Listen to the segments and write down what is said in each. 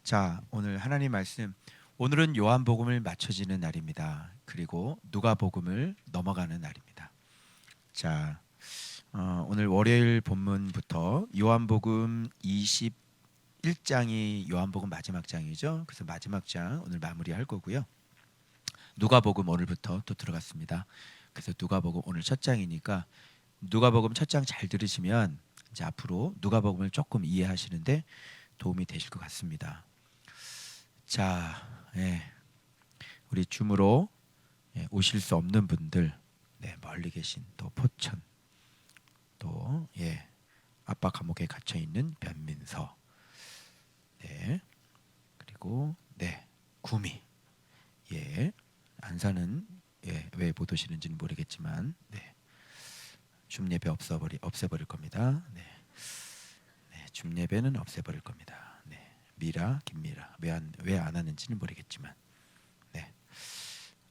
자, 오늘 하나님 말씀. 오늘은 요한복음을 맞춰지는 날입니다. 그리고 누가복음을 넘어가는 날입니다. 자, 오늘 월요일 본문부터 요한복음 21장이 요한복음 마지막 장이죠. 그래서 마지막 장 오늘 마무리할 거고요. 누가복음 오늘부터 또 들어갔습니다. 그래서 누가복음 오늘 첫 장이니까 누가복음 첫 장 잘 들으시면 이제 앞으로 누가복음을 조금 이해하시는데 도움이 되실 것 같습니다. 자, 우리 줌으로 오실 수 없는 분들, 멀리 계신 또 포천, 또 아빠 감옥에 갇혀 있는 변민서, 그리고 구미, 안산은 왜 못 오시는지는 모르겠지만, 줌 예배 없애버릴 겁니다. 줌 예배는 없애버릴 겁니다. 미라, 김미라 왜 안 하는지는 모르겠지만,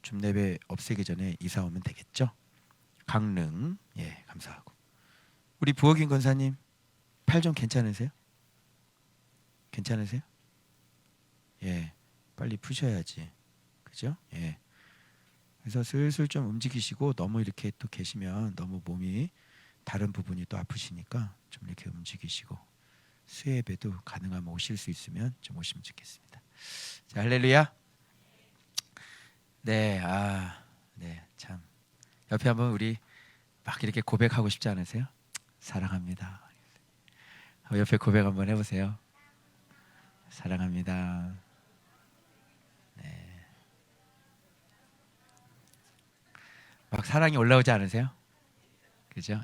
줌 예배 없애기 전에 이사 오면 되겠죠. 강릉 감사하고 우리 부엌인 권사님 팔 좀 괜찮으세요? 괜찮으세요? 빨리 푸셔야지, 그죠? 그래서 슬슬 좀 움직이시고 너무 이렇게 또 계시면 너무 몸이 다른 부분이 또 아프시니까 좀 이렇게 움직이시고 수예배도 가능하면 오실 수 있으면 좀 오시면 좋겠습니다. 자, 할렐루야. 참 옆에 한번 우리 막 이렇게 고백하고 싶지 않으세요? 사랑합니다. 옆에 고백 한번 해보세요. 사랑합니다. 막 사랑이 올라오지 않으세요? 그죠?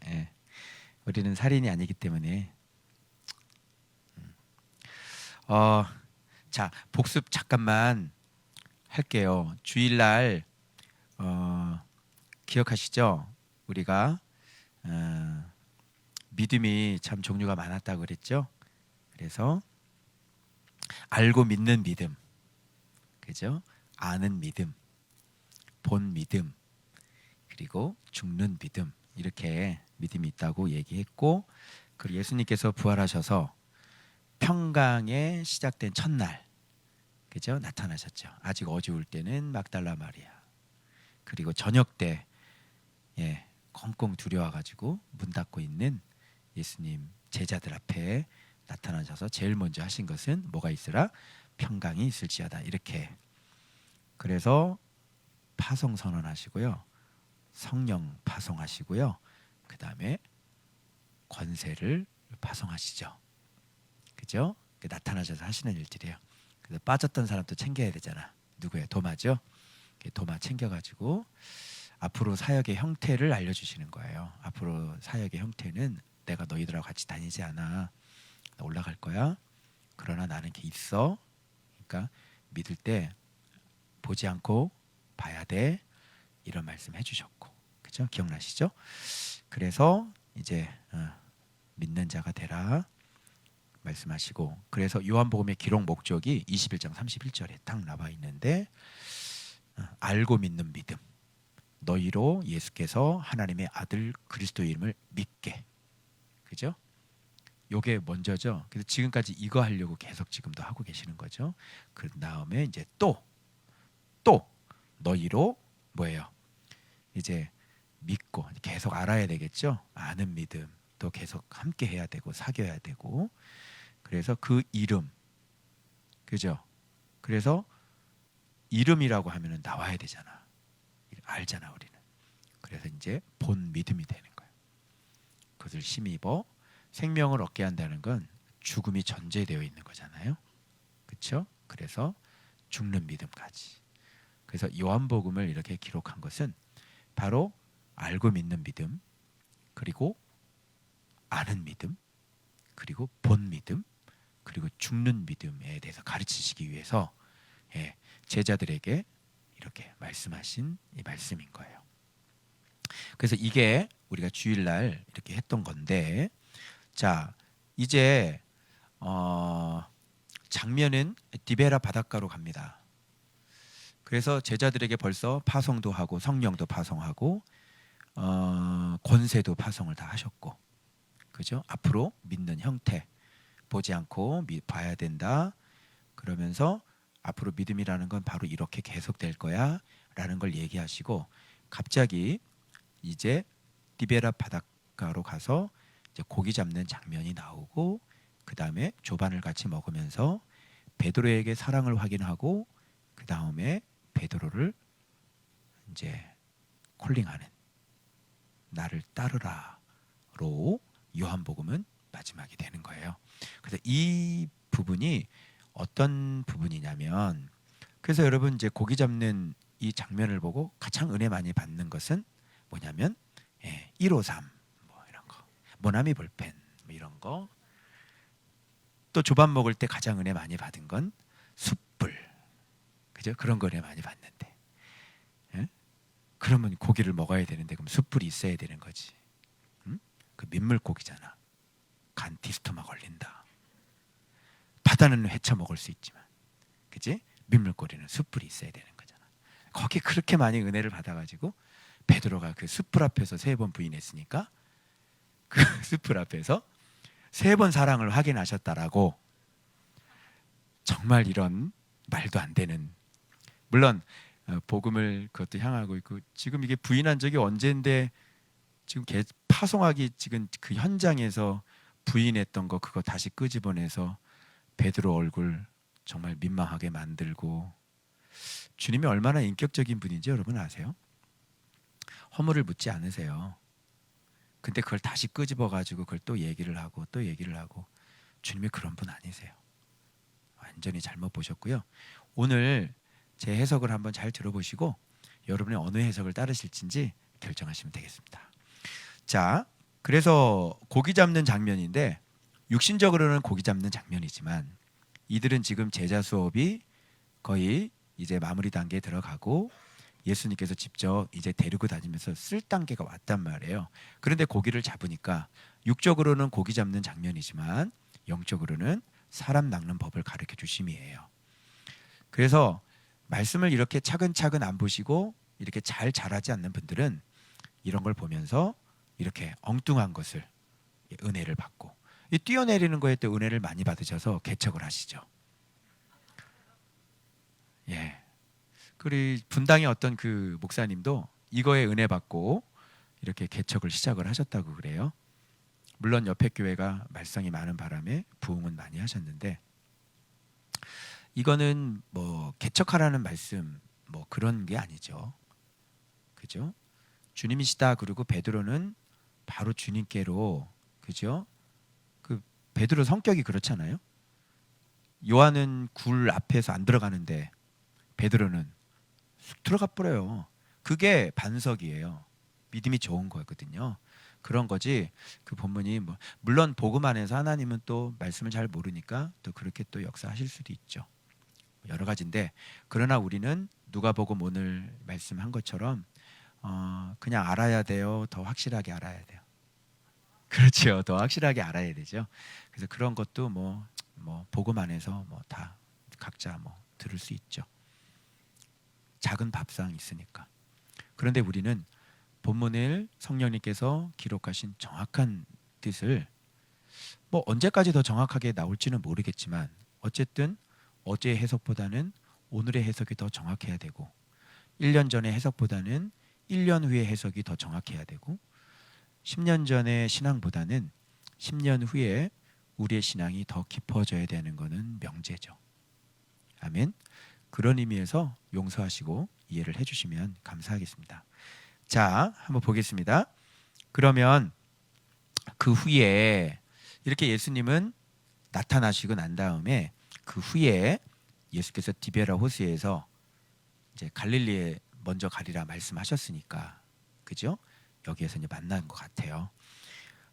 우리는 살인이 아니기 때문에. 자, 복습 잠깐만 할게요. 주일날 기억하시죠? 우리가 믿음이 참 종류가 많았다고 그랬죠? 그래서 알고 믿는 믿음, 그죠? 아는 믿음, 본 믿음, 그리고 죽는 믿음, 이렇게 믿음이 있다고 얘기했고, 그리고 예수님께서 부활하셔서 평강에 시작된 첫날, 그죠? 나타나셨죠. 아직 어두울 때는 막달라 마리아, 그리고 저녁 때 꽁꽁 두려워가지고 문 닫고 있는 예수님 제자들 앞에 나타나셔서 제일 먼저 하신 것은 뭐가 있으라? 평강이 있을지어다, 이렇게. 그래서 파송 선언하시고요, 성령 파송하시고요, 그 다음에 권세를 파송하시죠, 그죠? 나타나셔서 하시는 일들이에요. 그래서 빠졌던 사람도 챙겨야 되잖아. 누구예요? 도마죠. 도마 챙겨가지고 앞으로 사역의 형태를 알려주시는 거예요. 앞으로 사역의 형태는 내가 너희들하고 같이 다니지 않아. 나 올라갈 거야. 그러나 나는 이렇게 있어. 그러니까 믿을 때 보지 않고 봐야 돼. 이런 말씀 해주셨고, 그죠? 기억나시죠? 그래서 이제 믿는 자가 되라 말씀하시고, 그래서 요한복음의 기록 목적이 21장 31절에 딱 나와 있는데, 알고 믿는 믿음, 너희로 예수께서 하나님의 아들 그리스도의 이름을 믿게, 그죠? 요게 먼저죠. 그래서 지금까지 이거 하려고 계속 지금도 하고 계시는 거죠. 그 다음에 이제 또 너희로 뭐예요? 이제 믿고 계속 알아야 되겠죠. 아는 믿음, 또 계속 함께 해야 되고 사귀어야 되고. 그래서 그 이름, 그죠? 그래서 이름이라고 하면은 나와야 되잖아. 알잖아, 우리는. 그래서 이제 본 믿음이 되는 거예요. 그것을 힘입어 생명을 얻게 한다는 건 죽음이 전제되어 있는 거잖아요, 그렇죠? 그래서 죽는 믿음까지. 그래서 요한복음을 이렇게 기록한 것은 바로 알고 믿는 믿음, 그리고 아는 믿음, 그리고 본 믿음, 그리고 죽는 믿음에 대해서 가르치시기 위해서 제자들에게 이렇게 말씀하신 이 말씀인 거예요. 그래서 이게 우리가 주일날 이렇게 했던 건데, 자, 이제 장면은 디베라 바닷가로 갑니다. 그래서 제자들에게 벌써 파송도 하고 성령도 파송하고 권세도 파송을 다 하셨고, 그죠? 앞으로 믿는 형태, 보지 않고 봐야 된다. 그러면서 앞으로 믿음이라는 건 바로 이렇게 계속될 거야 라는 걸 얘기하시고, 갑자기 이제 디베라 바닷가로 가서 이제 고기 잡는 장면이 나오고, 그 다음에 조반을 같이 먹으면서 베드로에게 사랑을 확인하고, 그 다음에 베드로를 이제 콜링하는, 나를 따르라로 요한복음은 마지막이 되는 거예요. 그래서 이 부분이 어떤 부분이냐면, 그래서 여러분 이제 고기 잡는 이 장면을 보고 가장 은혜 많이 받는 것은 뭐냐면 153 뭐 이런 거, 모나미 볼펜 뭐 이런 거. 또 조밥 먹을 때 가장 은혜 많이 받은 건 숯불, 그죠? 그런 거 은혜 많이 받는데, 예? 그러면 고기를 먹어야 되는데 그럼 숯불이 있어야 되는 거지. 그 민물고기잖아. 간 디스토마 걸린다. 바다는 회쳐 먹을 수 있지만, 그지? 민물고기는 숯불이 있어야 되는 거잖아. 거기 그렇게 많이 은혜를 받아가지고 베드로가 그 숯불 앞에서 3번 부인했으니까 그 숯불 앞에서 3번 사랑을 확인하셨다라고. 정말 이런 말도 안 되는, 물론 복음을 그것도 향하고 있고, 지금 이게 부인한 적이 언젠데 지금 파송하기 지금 그 현장에서 부인했던 거 그거 다시 끄집어내서 베드로 얼굴 정말 민망하게 만들고. 주님이 얼마나 인격적인 분인지 여러분 아세요? 허물을 묻지 않으세요. 근데 그걸 다시 끄집어 가지고 그걸 또 얘기를 하고 또 얘기를 하고. 주님이 그런 분 아니세요. 완전히 잘못 보셨고요. 오늘 제 해석을 한번 잘 들어보시고 여러분이 어느 해석을 따르실지 결정하시면 되겠습니다. 자, 그래서 고기 잡는 장면인데, 육신적으로는 고기 잡는 장면이지만 이들은 지금 제자 수업이 거의 이제 마무리 단계에 들어가고 예수님께서 직접 이제 데리고 다니면서 쓸 단계가 왔단 말이에요. 그런데 고기를 잡으니까 육적으로는 고기 잡는 장면이지만 영적으로는 사람 낚는 법을 가르쳐 주심이에요. 그래서 말씀을 이렇게 차근차근 안 보시고 이렇게 잘 자라지 않는 분들은 이런 걸 보면서 이렇게 엉뚱한 것을, 은혜를 받고, 이 뛰어내리는 거에 또 은혜를 많이 받으셔서 개척을 하시죠. 예. 그리고 분당의 어떤 그 목사님도 이거에 은혜 받고 이렇게 개척을 시작을 하셨다고 그래요. 물론 옆에 교회가 말썽이 많은 바람에 부흥은 많이 하셨는데, 이거는 뭐 개척하라는 말씀 뭐 그런 게 아니죠. 그죠? 주님이시다. 그리고 베드로는 바로 주님께로, 그죠? 그 베드로 성격이 그렇잖아요. 요한은 굴 앞에서 안 들어가는데 베드로는 쑥 들어가 버려요. 그게 반석이에요. 믿음이 좋은 거거든요. 그런 거지. 그 본문이 뭐 물론 복음 안에서 하나님은 또 말씀을 잘 모르니까 또 그렇게 또 역사하실 수도 있죠. 여러 가지인데, 그러나 우리는 누가복음 오늘 말씀한 것처럼 그냥 알아야 돼요. 더 확실하게 알아야 돼요. 그렇죠. 더 확실하게 알아야 되죠. 그래서 그런 것도 뭐 복음 안에서 뭐 다 각자 뭐 들을 수 있죠. 작은 밥상 있으니까. 그런데 우리는 본문을 성령님께서 기록하신 정확한 뜻을 뭐 언제까지 더 정확하게 나올지는 모르겠지만, 어쨌든 어제의 해석보다는 오늘의 해석이 더 정확해야 되고, 1년 전의 해석보다는 1년 후의 해석이 더 정확해야 되고, 10년 전의 신앙보다는 10년 후에 우리의 신앙이 더 깊어져야 되는 것은 명제죠. 아멘. 그런 의미에서 용서하시고 이해를 해주시면 감사하겠습니다. 자, 한번 보겠습니다. 그러면 그 후에 이렇게 예수님은 나타나시고 난 다음에 그 후에 예수께서 디베라 호수에서 이제 갈릴리에 먼저 가리라 말씀하셨으니까, 그죠? 여기에서 이제 만난 것 같아요.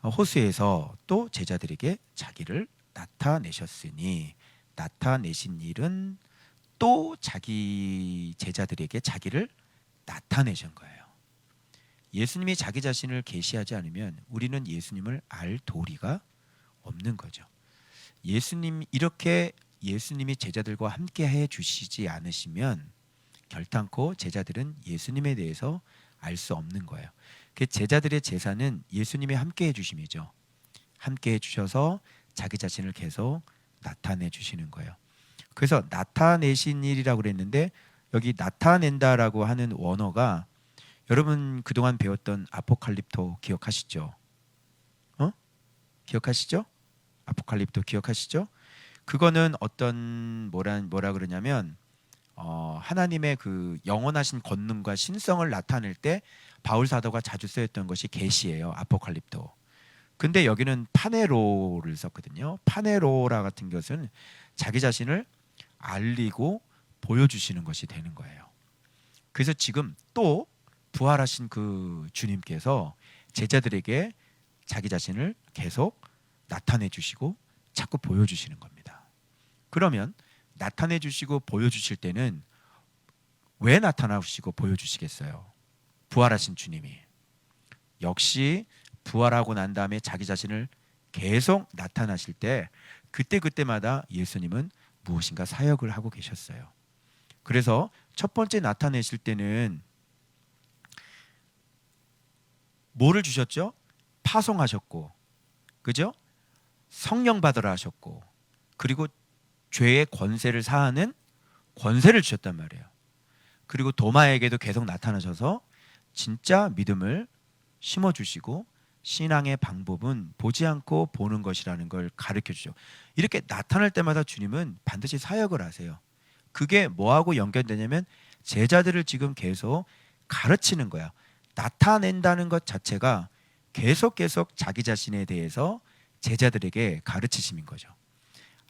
호수에서 또 제자들에게 자기를 나타내셨으니, 나타내신 일은 또 자기 제자들에게 자기를 나타내신 거예요. 예수님이 자기 자신을 계시하지 않으면 우리는 예수님을 알 도리가 없는 거죠. 이렇게 예수님이 제자들과 함께 해 주시지 않으시면 결단코 제자들은 예수님에 대해서 알 수 없는 거예요. 그 제자들의 제사는 예수님이 함께 해 주심이죠. 함께 해 주셔서 자기 자신을 계속 나타내 주시는 거예요. 그래서 나타내신 일이라고 그랬는데 여기 나타낸다라고 하는 원어가 여러분 그동안 배웠던 아포칼립토 기억하시죠? 기억하시죠? 아포칼립토 기억하시죠? 그거는 어떤 뭐라 그러냐면 하나님의 그 영원하신 권능과 신성을 나타낼 때 바울 사도가 자주 쓰였던 것이 계시예요. 아포칼립토. 근데 여기는 파네로를 썼거든요. 파네로라 같은 것은 자기 자신을 알리고 보여주시는 것이 되는 거예요. 그래서 지금 또 부활하신 그 주님께서 제자들에게 자기 자신을 계속 나타내 주시고 자꾸 보여주시는 겁니다. 그러면 나타내 주시고 보여주실 때는 왜 나타나시고 보여주시겠어요? 부활하신 주님이. 역시 부활하고 난 다음에 자기 자신을 계속 나타나실 때 그때마다 예수님은 무엇인가 사역을 하고 계셨어요. 그래서 첫 번째 나타내실 때는 뭐를 주셨죠? 파송하셨고, 그죠? 성령 받으라 하셨고, 그리고 죄의 권세를 사하는 권세를 주셨단 말이에요. 그리고 도마에게도 계속 나타나셔서 진짜 믿음을 심어주시고 신앙의 방법은 보지 않고 보는 것이라는 걸 가르쳐주죠. 이렇게 나타날 때마다 주님은 반드시 사역을 하세요. 그게 뭐하고 연결되냐면 제자들을 지금 계속 가르치는 거야. 나타낸다는 것 자체가 계속 자기 자신에 대해서 제자들에게 가르치심인 거죠.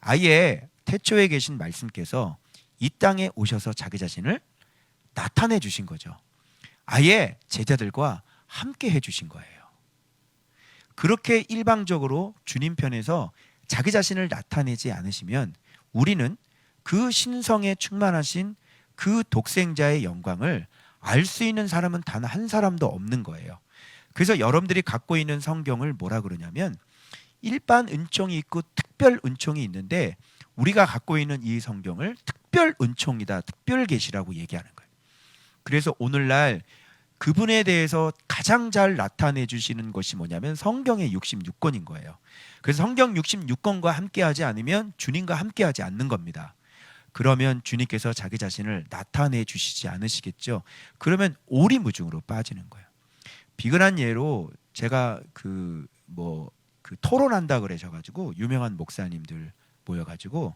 아예 태초에 계신 말씀께서 이 땅에 오셔서 자기 자신을 나타내 주신 거죠. 아예 제자들과 함께 해주신 거예요. 그렇게 일방적으로 주님 편에서 자기 자신을 나타내지 않으시면 우리는 그 신성에 충만하신 그 독생자의 영광을 알 수 있는 사람은 단 한 사람도 없는 거예요. 그래서 여러분들이 갖고 있는 성경을 뭐라 그러냐면 일반 은총이 있고 특별 은총이 있는데 우리가 갖고 있는 이 성경을 특별 은총이다, 특별 계시라고 얘기하는 거예요. 그래서 오늘날 그분에 대해서 가장 잘 나타내 주시는 것이 뭐냐면 성경의 66권인 거예요. 그래서 성경 66권과 함께하지 않으면 주님과 함께하지 않는 겁니다. 그러면 주님께서 자기 자신을 나타내 주시지 않으시겠죠. 그러면 오리무중으로 빠지는 거예요. 비근한 예로 제가 그 토론한다 그러셔가지고 유명한 목사님들 모여가지고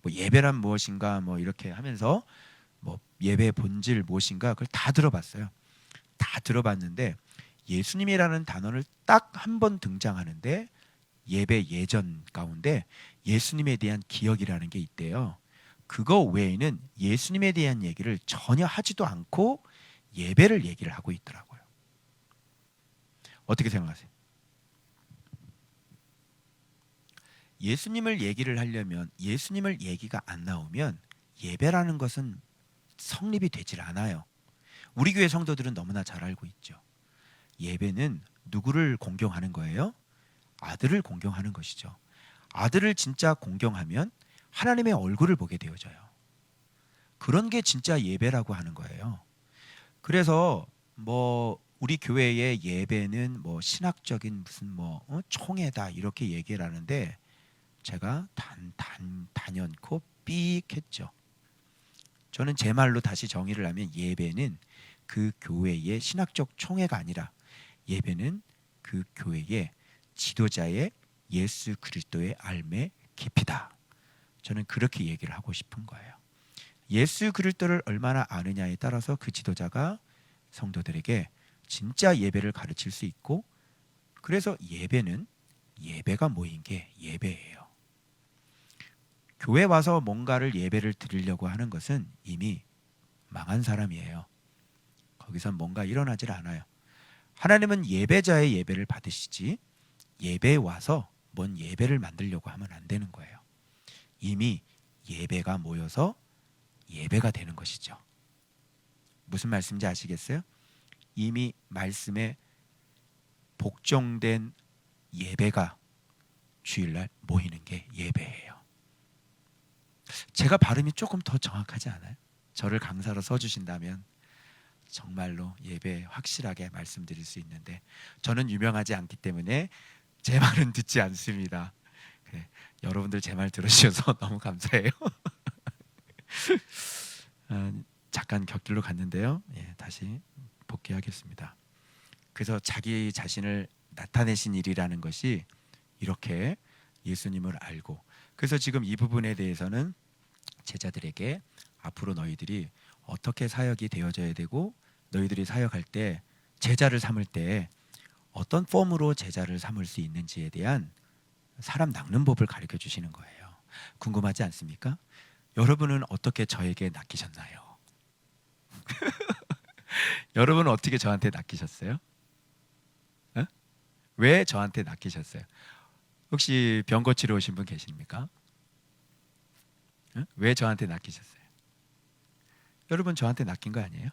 뭐 예배란 무엇인가 뭐 이렇게 하면서 뭐 예배 본질 무엇인가 그걸 다 들어봤어요. 다 들어봤는데 예수님이라는 단어를 딱 한 번 등장하는데 예배 예전 가운데 예수님에 대한 기억이라는 게 있대요. 그거 외에는 예수님에 대한 얘기를 전혀 하지도 않고 예배를 얘기를 하고 있더라고요. 어떻게 생각하세요? 예수님을 얘기를 하려면 예수님을 얘기가 안 나오면 예배라는 것은 성립이 되질 않아요. 우리 교회 성도들은 너무나 잘 알고 있죠. 예배는 누구를 공경하는 거예요? 아들을 공경하는 것이죠. 아들을 진짜 공경하면 하나님의 얼굴을 보게 되어져요. 그런 게 진짜 예배라고 하는 거예요. 그래서 뭐 우리 교회의 예배는 뭐 신학적인 무슨 총회다 이렇게 얘기를 하는데 제가 단연코 삑했죠. 저는 제 말로 다시 정의를 하면 예배는 그 교회의 신학적 총회가 아니라 예배는 그 교회의 지도자의 예수 그리스도의 알매 깊이다. 저는 그렇게 얘기를 하고 싶은 거예요. 예수 그리스도를 얼마나 아느냐에 따라서 그 지도자가 성도들에게 진짜 예배를 가르칠 수 있고, 그래서 예배는 예배가 모인 게 예배예요. 교회 와서 뭔가를 예배를 드리려고 하는 것은 이미 망한 사람이에요. 거기서 뭔가 일어나질 않아요. 하나님은 예배자의 예배를 받으시지 예배에 와서 뭔 예배를 만들려고 하면 안 되는 거예요. 이미 예배가 모여서 예배가 되는 것이죠. 무슨 말씀인지 아시겠어요? 이미 말씀에 복종된 예배가 주일날 모이는 게 예배예요. 제가 발음이 조금 더 정확하지 않아요? 저를 강사로 써주신다면 정말로 예배 확실하게 말씀드릴 수 있는데 저는 유명하지 않기 때문에 제 말은 듣지 않습니다. 그래, 여러분들 제 말 들으셔서 너무 감사해요. 잠깐 곁길로 갔는데요. 예, 다시 복귀하겠습니다. 그래서 자기 자신을 나타내신 일이라는 것이 이렇게 예수님을 알고, 그래서 지금 이 부분에 대해서는 제자들에게 앞으로 너희들이 어떻게 사역이 되어져야 되고, 너희들이 사역할 때 제자를 삼을 때 어떤 폼으로 제자를 삼을 수 있는지에 대한 사람 낚는 법을 가르쳐 주시는 거예요. 궁금하지 않습니까? 여러분은 어떻게 저에게 낚이셨나요? 여러분은 어떻게 저한테 낚이셨어요? 어? 왜 저한테 낚이셨어요? 혹시 병 고치러 오신 분 계십니까? 어? 왜 저한테 낚이셨어요? 여러분 저한테 낚인 거 아니에요?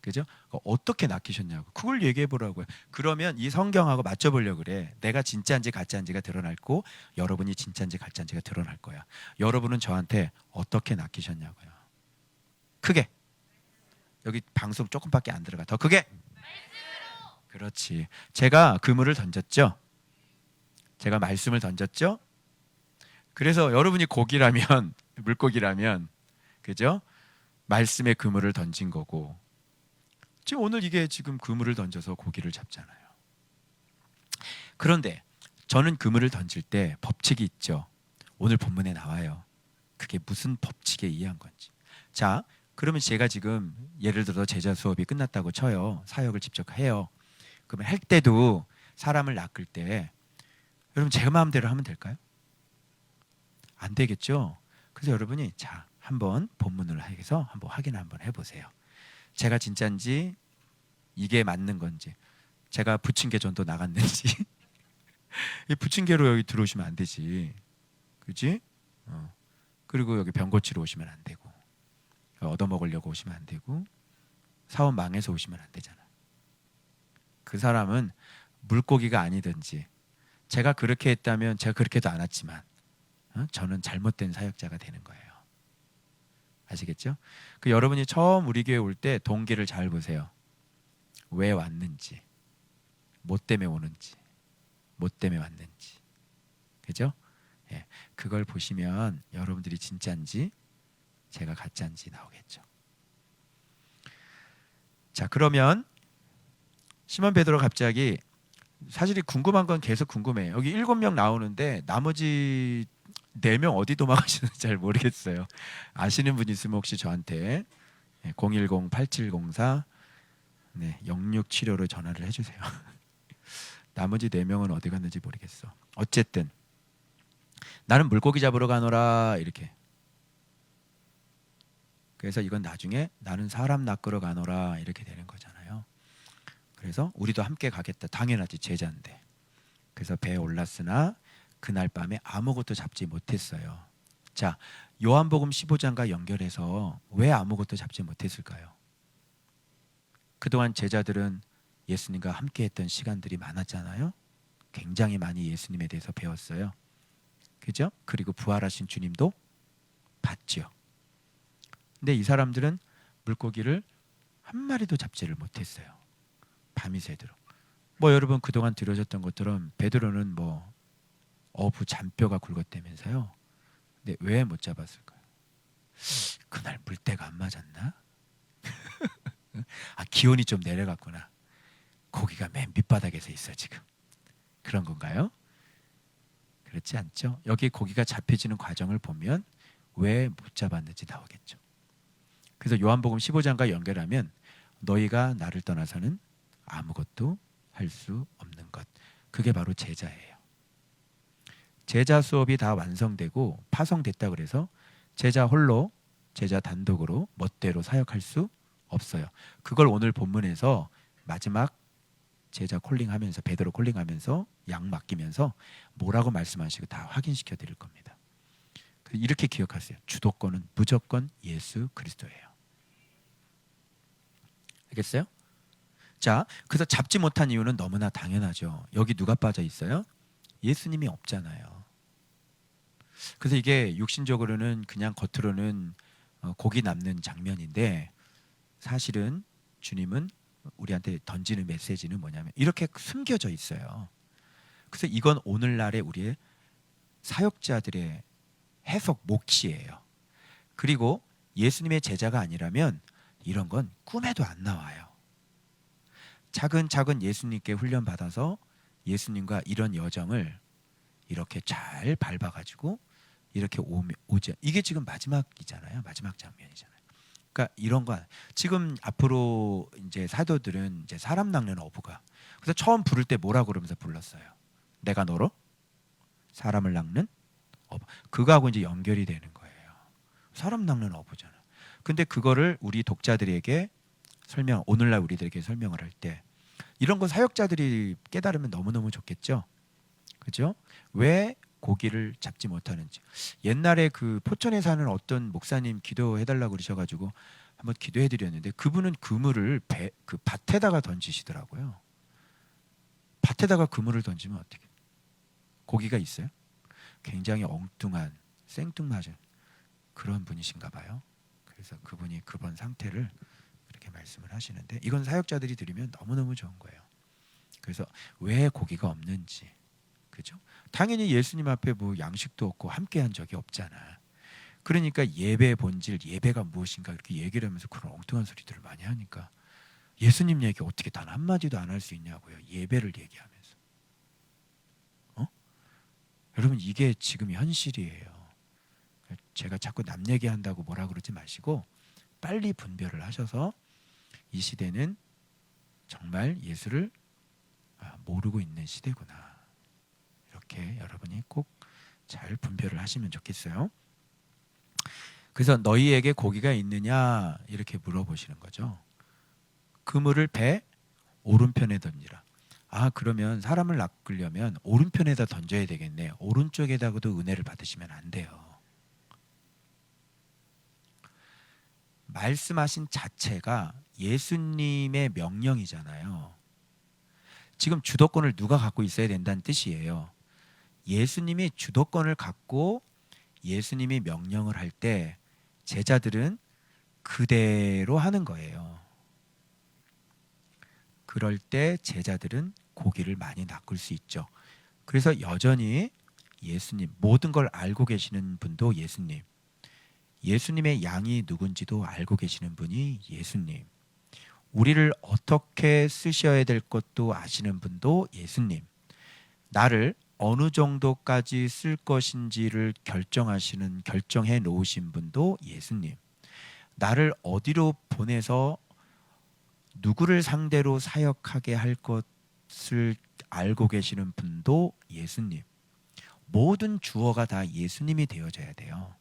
그죠? 어떻게 낚이셨냐고, 그걸 얘기해 보라고요. 그러면 이 성경하고 맞춰보려고 그래. 내가 진짜인지 가짜인지가 드러날고, 여러분이 진짜인지 가짜인지가 드러날 거야. 여러분은 저한테 어떻게 낚이셨냐고요. 크게. 여기 방송 조금밖에 안 들어가. 더 크게. 그렇지. 제가 그물을 던졌죠. 제가 말씀을 던졌죠. 그래서 여러분이 고기라면 물고기라면, 그죠? 말씀의 그물을 던진 거고, 지금 오늘 이게 지금 그물을 던져서 고기를 잡잖아요. 그런데 저는 그물을 던질 때 법칙이 있죠. 오늘 본문에 나와요. 그게 무슨 법칙에 의한 건지. 자, 그러면 제가 지금 예를 들어 제자 수업이 끝났다고 쳐요. 사역을 직접 해요. 그러면 할 때도 사람을 낚을 때 여러분 제 마음대로 하면 될까요? 안 되겠죠. 그래서 여러분이 자, 한번 본문을 해서 한번 확인 한번 해보세요. 제가 진짜인지, 이게 맞는 건지, 제가 부침개전도 나갔는지. 이 부침개로 여기 들어오시면 안 되지, 그지? 그리고 여기 병 고치러 오시면 안 되고, 얻어먹으려고 오시면 안 되고, 사업 망해서 오시면 안 되잖아. 그 사람은 물고기가 아니든지, 제가 그렇게 했다면 제가 그렇게도 안 왔지만 저는 잘못된 사역자가 되는 거예요. 아시겠죠? 그 여러분이 처음 우리 교회 올 때 동기를 잘 보세요. 왜 왔는지, 뭐 때문에 오는지, 뭐 때문에 왔는지, 그죠? 예, 그걸 보시면 여러분들이 진짜인지 제가 가짜인지 나오겠죠. 자, 그러면 시몬 베드로가 갑자기, 사실이 궁금한 건 계속 궁금해요. 여기 7명 나오는데 나머지 4명 어디 도망가시는지 잘 모르겠어요. 아시는 분 있으면 혹시 저한테 010-8704 0675로 전화를 해주세요. 나머지 4명은 어디 갔는지 모르겠어. 어쨌든 나는 물고기 잡으러 가노라, 이렇게. 그래서 이건 나중에 나는 사람 낚으러 가노라, 이렇게 되는 거잖아요. 그래서 우리도 함께 가겠다. 당연하지, 제자인데. 그래서 배에 올랐으나 그날 밤에 아무것도 잡지 못했어요. 자, 요한복음 15장과 연결해서 왜 아무것도 잡지 못했을까요? 그동안 제자들은 예수님과 함께 했던 시간들이 많았잖아요. 굉장히 많이 예수님에 대해서 배웠어요. 그죠? 그리고 부활하신 주님도 봤죠. 근데 이 사람들은 물고기를 한 마리도 잡지를 못했어요. 밤이 새도록. 뭐 여러분 그동안 들으셨던 것처럼 베드로는 뭐 어부 잔뼈가 굵었다면서요. 근데 왜 못 잡았을까요? 그날 물때가 안 맞았나? 아, 기온이 좀 내려갔구나. 고기가 맨 밑바닥에서 있어 지금. 그런 건가요? 그렇지 않죠. 여기 고기가 잡혀지는 과정을 보면 왜 못 잡았는지 나오겠죠. 그래서 요한복음 15장과 연결하면 너희가 나를 떠나서는 아무것도 할 수 없는 것. 그게 바로 제자예요. 제자 수업이 다 완성되고 파송됐다 그래서 제자 홀로, 제자 단독으로 멋대로 사역할 수 없어요. 그걸 오늘 본문에서 마지막 제자 콜링하면서, 베드로 콜링하면서 양 맡기면서 뭐라고 말씀하시고 다 확인시켜 드릴 겁니다. 이렇게 기억하세요. 주도권은 무조건 예수 그리스도예요. 알겠어요? 자, 그래서 잡지 못한 이유는 너무나 당연하죠. 여기 누가 빠져 있어요? 예수님이 없잖아요. 그래서 이게 육신적으로는 그냥 겉으로는 고기 남는 장면인데, 사실은 주님은 우리한테 던지는 메시지는 뭐냐면 이렇게 숨겨져 있어요. 그래서 이건 오늘날의 우리의 사역자들의 해석 몫이에요. 그리고 예수님의 제자가 아니라면 이런 건 꿈에도 안 나와요. 차근차근 예수님께 훈련받아서 예수님과 이런 여정을 이렇게 잘 밟아가지고 이렇게 오죠. 이게 지금 마지막이잖아요. 마지막 장면이잖아요. 그러니까 이런 거 지금 앞으로 이제 사도들은 이제 사람 낚는 어부가 그래서 처음 부를 때 뭐라 그러면서 불렀어요. 내가 너로 사람을 낚는 어부. 그거하고 이제 연결이 되는 거예요. 사람 낚는 어부잖아. 근데 그거를 우리 독자들에게 오늘날 우리들에게 설명을 할 때 이런 거 사역자들이 깨달으면 너무너무 좋겠죠. 그죠? 왜 고기를 잡지 못하는지. 옛날에 그 포천에 사는 어떤 목사님 기도해달라고 그러셔가지고 한번 기도해드렸는데 그분은 그물을 그 밭에다가 던지시더라고요. 밭에다가 그물을 던지면 어떻게? 고기가 있어요? 굉장히 엉뚱한 생뚱맞은 그런 분이신가 봐요. 그래서 그분이 그런 상태를 그렇게 말씀을 하시는데 이건 사역자들이 들으면 너무너무 좋은 거예요. 그래서 왜 고기가 없는지. 그죠? 당연히 예수님 앞에 뭐 양식도 없고 함께한 적이 없잖아. 그러니까 예배의 본질, 예배가 무엇인가 이렇게 얘기를 하면서 그런 엉뚱한 소리들을 많이 하니까 예수님 얘기 어떻게 단 한마디도 안 할 수 있냐고요. 예배를 얘기하면서. 여러분 이게 지금 현실이에요. 제가 자꾸 남 얘기한다고 뭐라 그러지 마시고 빨리 분별을 하셔서 이 시대는 정말 예수를 모르고 있는 시대구나. 이렇게 여러분이 꼭 잘 분별을 하시면 좋겠어요. 그래서 너희에게 고기가 있느냐 이렇게 물어보시는 거죠. 그물을 배 오른편에 던지라. 그러면 사람을 낚으려면 오른편에다 던져야 되겠네. 오른쪽에다가도 은혜를 받으시면 안 돼요. 말씀하신 자체가 예수님의 명령이잖아요. 지금 주도권을 누가 갖고 있어야 된다는 뜻이에요. 예수님이 주도권을 갖고 예수님이 명령을 할 때 제자들은 그대로 하는 거예요. 그럴 때 제자들은 고기를 많이 낚을 수 있죠. 그래서 여전히 예수님, 모든 걸 알고 계시는 분도 예수님, 예수님의 양이 누군지도 알고 계시는 분이 예수님, 우리를 어떻게 쓰셔야 될 것도 아시는 분도 예수님, 나를 어느 정도까지 쓸 것인지를 결정해 놓으신 분도 예수님, 나를 어디로 보내서 누구를 상대로 사역하게 할 것을 알고 계시는 분도 예수님. 모든 주어가 다 예수님이 되어져야 돼요.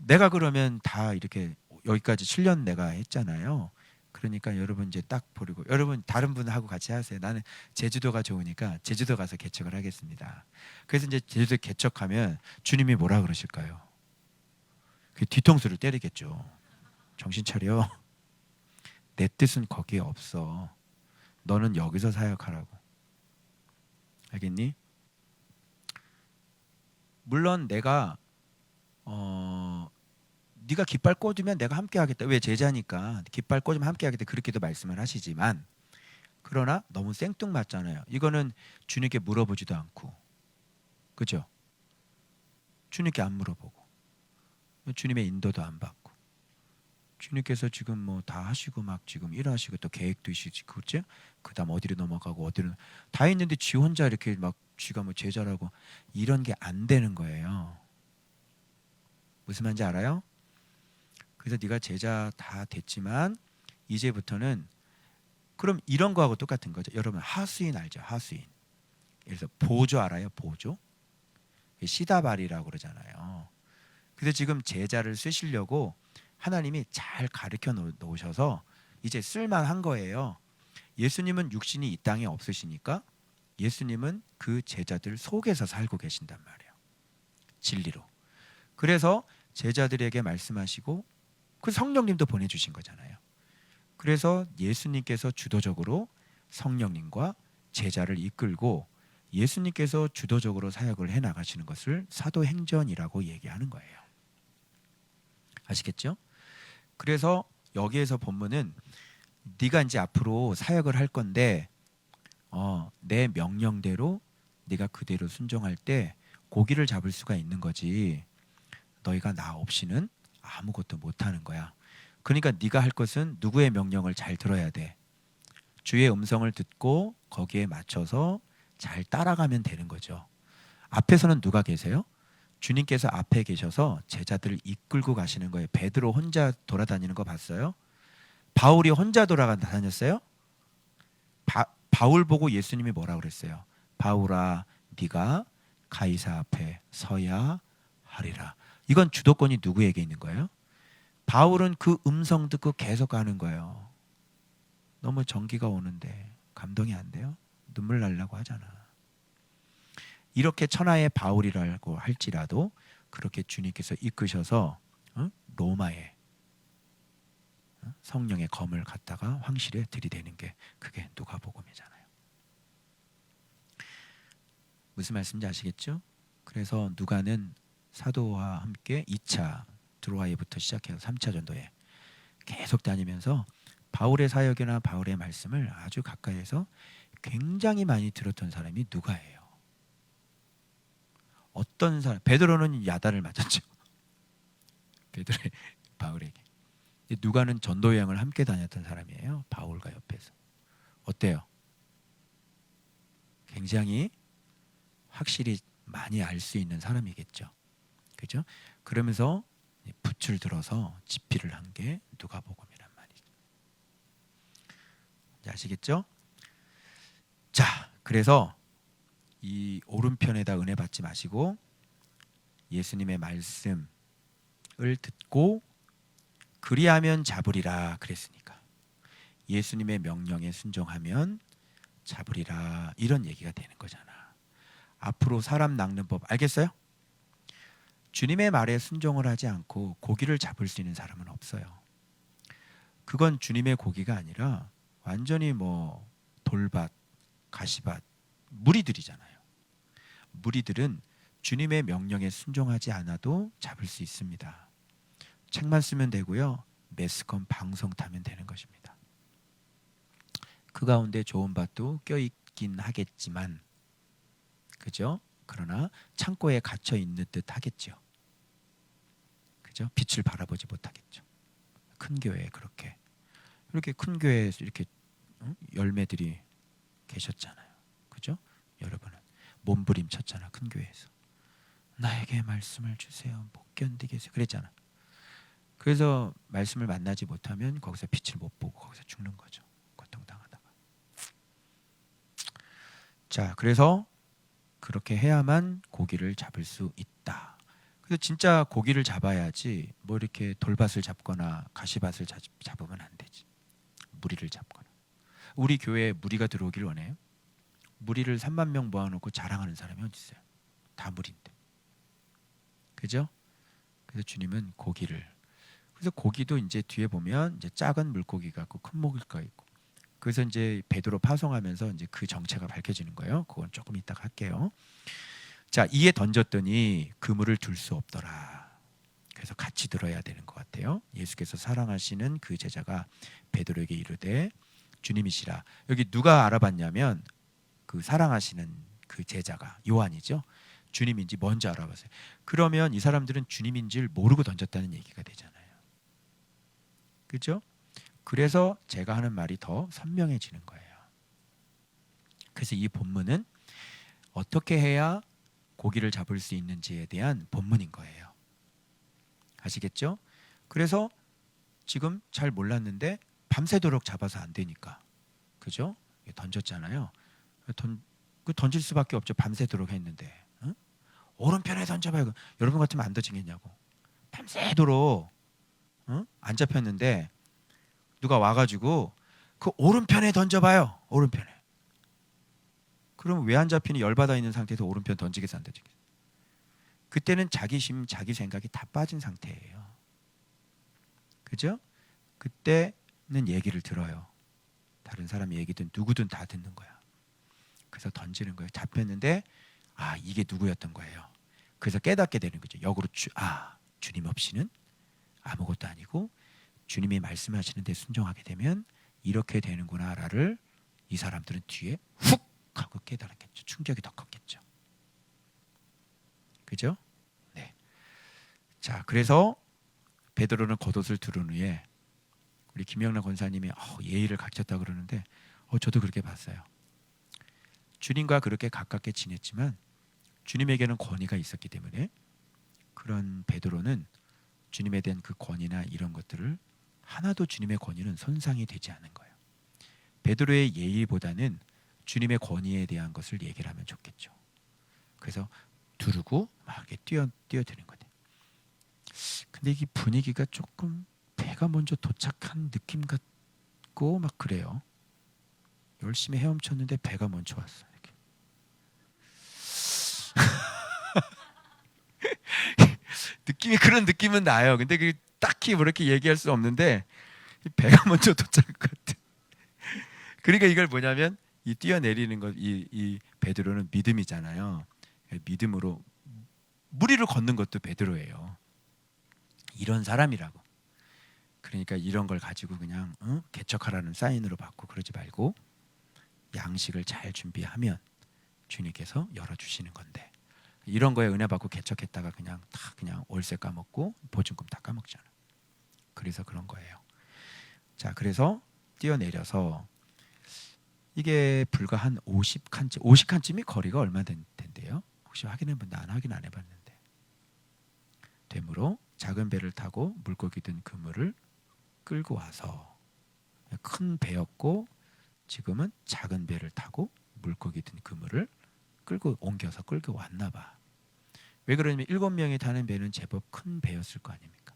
내가 그러면 다 이렇게 여기까지 7년 내가 했잖아요. 그러니까 여러분 이제 딱 버리고 여러분 다른 분하고 같이 하세요. 나는 제주도가 좋으니까 제주도 가서 개척을 하겠습니다. 그래서 이제 제주도 개척하면 주님이 뭐라 그러실까요? 그 뒤통수를 때리겠죠. 정신 차려. 내 뜻은 거기에 없어. 너는 여기서 사역하라고. 알겠니? 물론 내가 네가 깃발 꽂으면 내가 함께 하겠다. 왜 제자니까 깃발 꽂으면 함께 하겠다. 그렇게도 말씀을 하시지만 그러나 너무 생뚱맞잖아요. 이거는 주님께 물어보지도 않고 그죠? 주님께 안 물어보고 주님의 인도도 안 받고 주님께서 지금 뭐 다 하시고 막 지금 일하시고 또 계획도 있으시고 그렇죠? 그다음 어디로 넘어가고 어디로 다 있는데 지 혼자 이렇게 막 쥐가 뭐 제자라고 이런 게 안 되는 거예요. 무슨 말인지 알아요? 그래서 네가 제자 다 됐지만 이제부터는 그럼 이런 거하고 똑같은 거죠. 여러분 하수인 알죠? 하수인. 그래서 보조 알아요? 보조? 시다발이라고 그러잖아요. 그래서 지금 제자를 쓰시려고 하나님이 잘 가르쳐 놓으셔서 이제 쓸만한 거예요. 예수님은 육신이 이 땅에 없으시니까 예수님은 그 제자들 속에서 살고 계신단 말이에요. 진리로. 그래서 제자들에게 말씀하시고 그 성령님도 보내주신 거잖아요. 그래서 예수님께서 주도적으로 성령님과 제자를 이끌고 예수님께서 주도적으로 사역을 해나가시는 것을 사도행전이라고 얘기하는 거예요. 아시겠죠? 그래서 여기에서 본문은 네가 이제 앞으로 사역을 할 건데 내 명령대로 네가 그대로 순종할 때 고기를 잡을 수가 있는 거지. 너희가 나 없이는 아무것도 못하는 거야. 그러니까 네가 할 것은 누구의 명령을 잘 들어야 돼. 주의 음성을 듣고 거기에 맞춰서 잘 따라가면 되는 거죠. 앞에서는 누가 계세요? 주님께서 앞에 계셔서 제자들을 이끌고 가시는 거예요. 베드로 혼자 돌아다니는 거 봤어요? 바울이 혼자 돌아다녔어요? 바울 보고 예수님이 뭐라 그랬어요? 바울아, 네가 가이사 앞에 서야 하리라. 이건 주도권이 누구에게 있는 거예요? 바울은 그 음성 듣고 계속 가는 거예요. 너무 정기가 오는데 감동이 안 돼요? 눈물 날라고 하잖아. 이렇게 천하의 바울이라고 할지라도 그렇게 주님께서 이끄셔서 로마에 성령의 검을 갖다가 황실에 들이대는 게 그게 누가복음이잖아요. 무슨 말씀인지 아시겠죠? 그래서 누가는 사도와 함께 2차 드로아이부터 시작해서 3차 전도에 계속 다니면서 바울의 사역이나 바울의 말씀을 아주 가까이에서 굉장히 많이 들었던 사람이 누가예요. 어떤 사람? 베드로는 야단을 맞았죠. 베드로의 바울에게. 누가는 전도 여행을 함께 다녔던 사람이에요. 바울과 옆에서. 어때요? 굉장히 확실히 많이 알 수 있는 사람이겠죠. 그죠? 그러면서 붓을 들어서 집필을 한 게 누가복음이란 말이죠. 아시겠죠? 자, 그래서 이 오른편에다 은혜 받지 마시고 예수님의 말씀을 듣고 그리하면 잡으리라 그랬으니까 예수님의 명령에 순종하면 잡으리라 이런 얘기가 되는 거잖아. 앞으로 사람 낚는 법 알겠어요? 주님의 말에 순종을 하지 않고 고기를 잡을 수 있는 사람은 없어요. 그건 주님의 고기가 아니라 완전히 뭐 돌밭, 가시밭, 무리들이잖아요. 무리들은 주님의 명령에 순종하지 않아도 잡을 수 있습니다. 책만 쓰면 되고요. 매스컴 방송 타면 되는 것입니다. 그 가운데 좋은 밭도 껴있긴 하겠지만 그죠? 그러나 창고에 갇혀 있는 듯 하겠죠. 그죠? 빛을 바라보지 못하겠죠. 큰 교회에 그렇게 이렇게 큰 교회에서 이렇게 열매들이 계셨잖아요. 그죠? 여러분은 몸부림쳤잖아. 큰 교회에서 나에게 말씀을 주세요. 못 견디겠어요. 그랬잖아. 그래서 말씀을 만나지 못하면 거기서 빛을 못 보고 거기서 죽는 거죠. 고통당하다가. 자, 그래서 그렇게 해야만 고기를 잡을 수 있다. 그래서 진짜 고기를 잡아야지 뭐 이렇게 돌밭을 잡거나 가시밭을 잡으면 안 되지. 무리를 잡거나. 우리 교회에 무리가 들어오길 원해요? 무리를 3만 명 모아놓고 자랑하는 사람이 어디 있어요? 다 무리인데. 그죠? 그래서 주님은 고기를. 그래서 고기도 이제 뒤에 보면 이제 작은 물고기가 있고 큰 물고기가 있고. 그래서 이제 베드로 파송하면서 이제 그 정체가 밝혀지는 거예요. 그건 조금 이따가 할게요. 자, 이에 던졌더니 그물을 둘 수 없더라. 그래서 같이 들어야 되는 것 같아요. 예수께서 사랑하시는 그 제자가 베드로에게 이르되 주님이시라. 여기 누가 알아봤냐면 그 사랑하시는 그 제자가 요한이죠. 주님인지 먼저 알아봤어요. 그러면 이 사람들은 주님인 줄 모르고 던졌다는 얘기가 되잖아요. 그렇죠? 그래서 제가 하는 말이 더 선명해지는 거예요. 그래서 이 본문은 어떻게 해야 고기를 잡을 수 있는지에 대한 본문인 거예요. 아시겠죠? 그래서 지금 잘 몰랐는데 밤새도록 잡아서 안 되니까, 그죠? 던졌잖아요. 던질 수밖에 없죠. 밤새도록 했는데. 응? 오른편에 던져봐요. 여러분 같으면 안 던지겠냐고. 밤새도록 안 잡혔는데 누가 와가지고 그 오른편에 던져봐요. 오른편에. 그럼 왜 안 잡히니? 열받아 있는 상태에서 오른편 던지겠어 안 던지겠어? 그때는 자기 심, 자기 생각이 다 빠진 상태예요. 그죠? 그때는 얘기를 들어요. 다른 사람 얘기든 누구든 다 듣는 거야. 그래서 던지는 거예요. 잡혔는데 아, 이게 누구였던 거예요. 그래서 깨닫게 되는 거죠. 역으로 주님 없이는 아무것도 아니고 주님이 말씀하시는 데 순종하게 되면 이렇게 되는구나를 이 사람들은 뒤에 훅 하고 그 깨달았겠죠. 충격이 더 컸겠죠. 그죠? 네. 자, 그래서 베드로는 겉옷을 두른 후에 우리 김영란 권사님이 예의를 갖췄다 그러는데 저도 그렇게 봤어요. 주님과 그렇게 가깝게 지냈지만 주님에게는 권위가 있었기 때문에 그런 베드로는 주님에 대한 그 권위나 이런 것들을 하나도 주님의 권위는 손상이 되지 않은 거예요. 베드로의 예의보다는 주님의 권위에 대한 것을 얘기를 하면 좋겠죠. 그래서 두르고 막 이렇게 뛰어드는 거예요. 근데 이 분위기가 조금 배가 먼저 도착한 느낌 같고 막 그래요. 열심히 헤엄쳤는데 배가 먼저 왔어. 이렇게. 느낌이 그런 느낌은 나요. 근데 그 딱히 뭐 이렇게 얘기할 수 없는데 배가 먼저 도착한 것 같아. 그러니까 이걸 뭐냐면 이 뛰어내리는 것, 이 베드로는 믿음이잖아요. 믿음으로 물 위를 걷는 것도 베드로예요. 이런 사람이라고. 그러니까 이런 걸 가지고 그냥 개척하라는 사인으로 받고 그러지 말고 양식을 잘 준비하면 주님께서 열어주시는 건데 이런 거에 은혜 받고 개척했다가 그냥 월세 까먹고 보증금 다 까먹잖아. 그래서 그런 거예요. 자, 그래서 뛰어내려서 이게 불과 한 50칸쯤이 거리가 얼마 된대요? 혹시 확인해 본? 난 확인 안 해봤는데. 되므로 작은 배를 타고 물고기 든 그물을 끌고 와서 큰 배였고 지금은 작은 배를 타고 물고기 든 그물을 옮겨서 끌고 왔나 봐. 왜 그러냐면 7명이 타는 배는 제법 큰 배였을 거 아닙니까?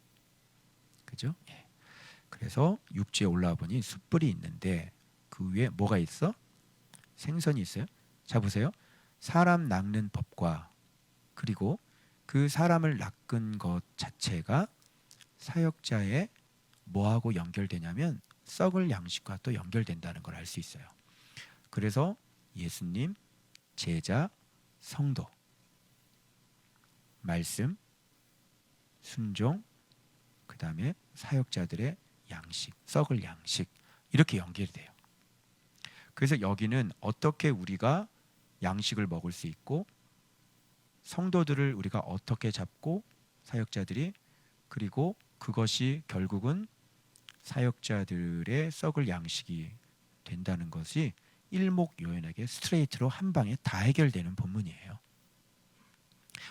그죠? 예. 그래서 육지에 올라와 보니 숯불이 있는데 그 위에 뭐가 있어? 생선이 있어요. 자, 보세요. 사람 낚는 법과 그리고 그 사람을 낚은 것 자체가 사역자의 뭐하고 연결되냐면 썩을 양식과 또 연결된다는 걸 알 수 있어요. 그래서 예수님, 제자, 성도, 말씀, 순종, 그 다음에 사역자들의 양식, 썩을 양식 이렇게 연결이 돼요. 그래서 여기는 어떻게 우리가 양식을 먹을 수 있고 성도들을 우리가 어떻게 잡고 사역자들이 그리고 그것이 결국은 사역자들의 썩을 양식이 된다는 것이 일목요연하게 스트레이트로 한 방에 다 해결되는 본문이에요.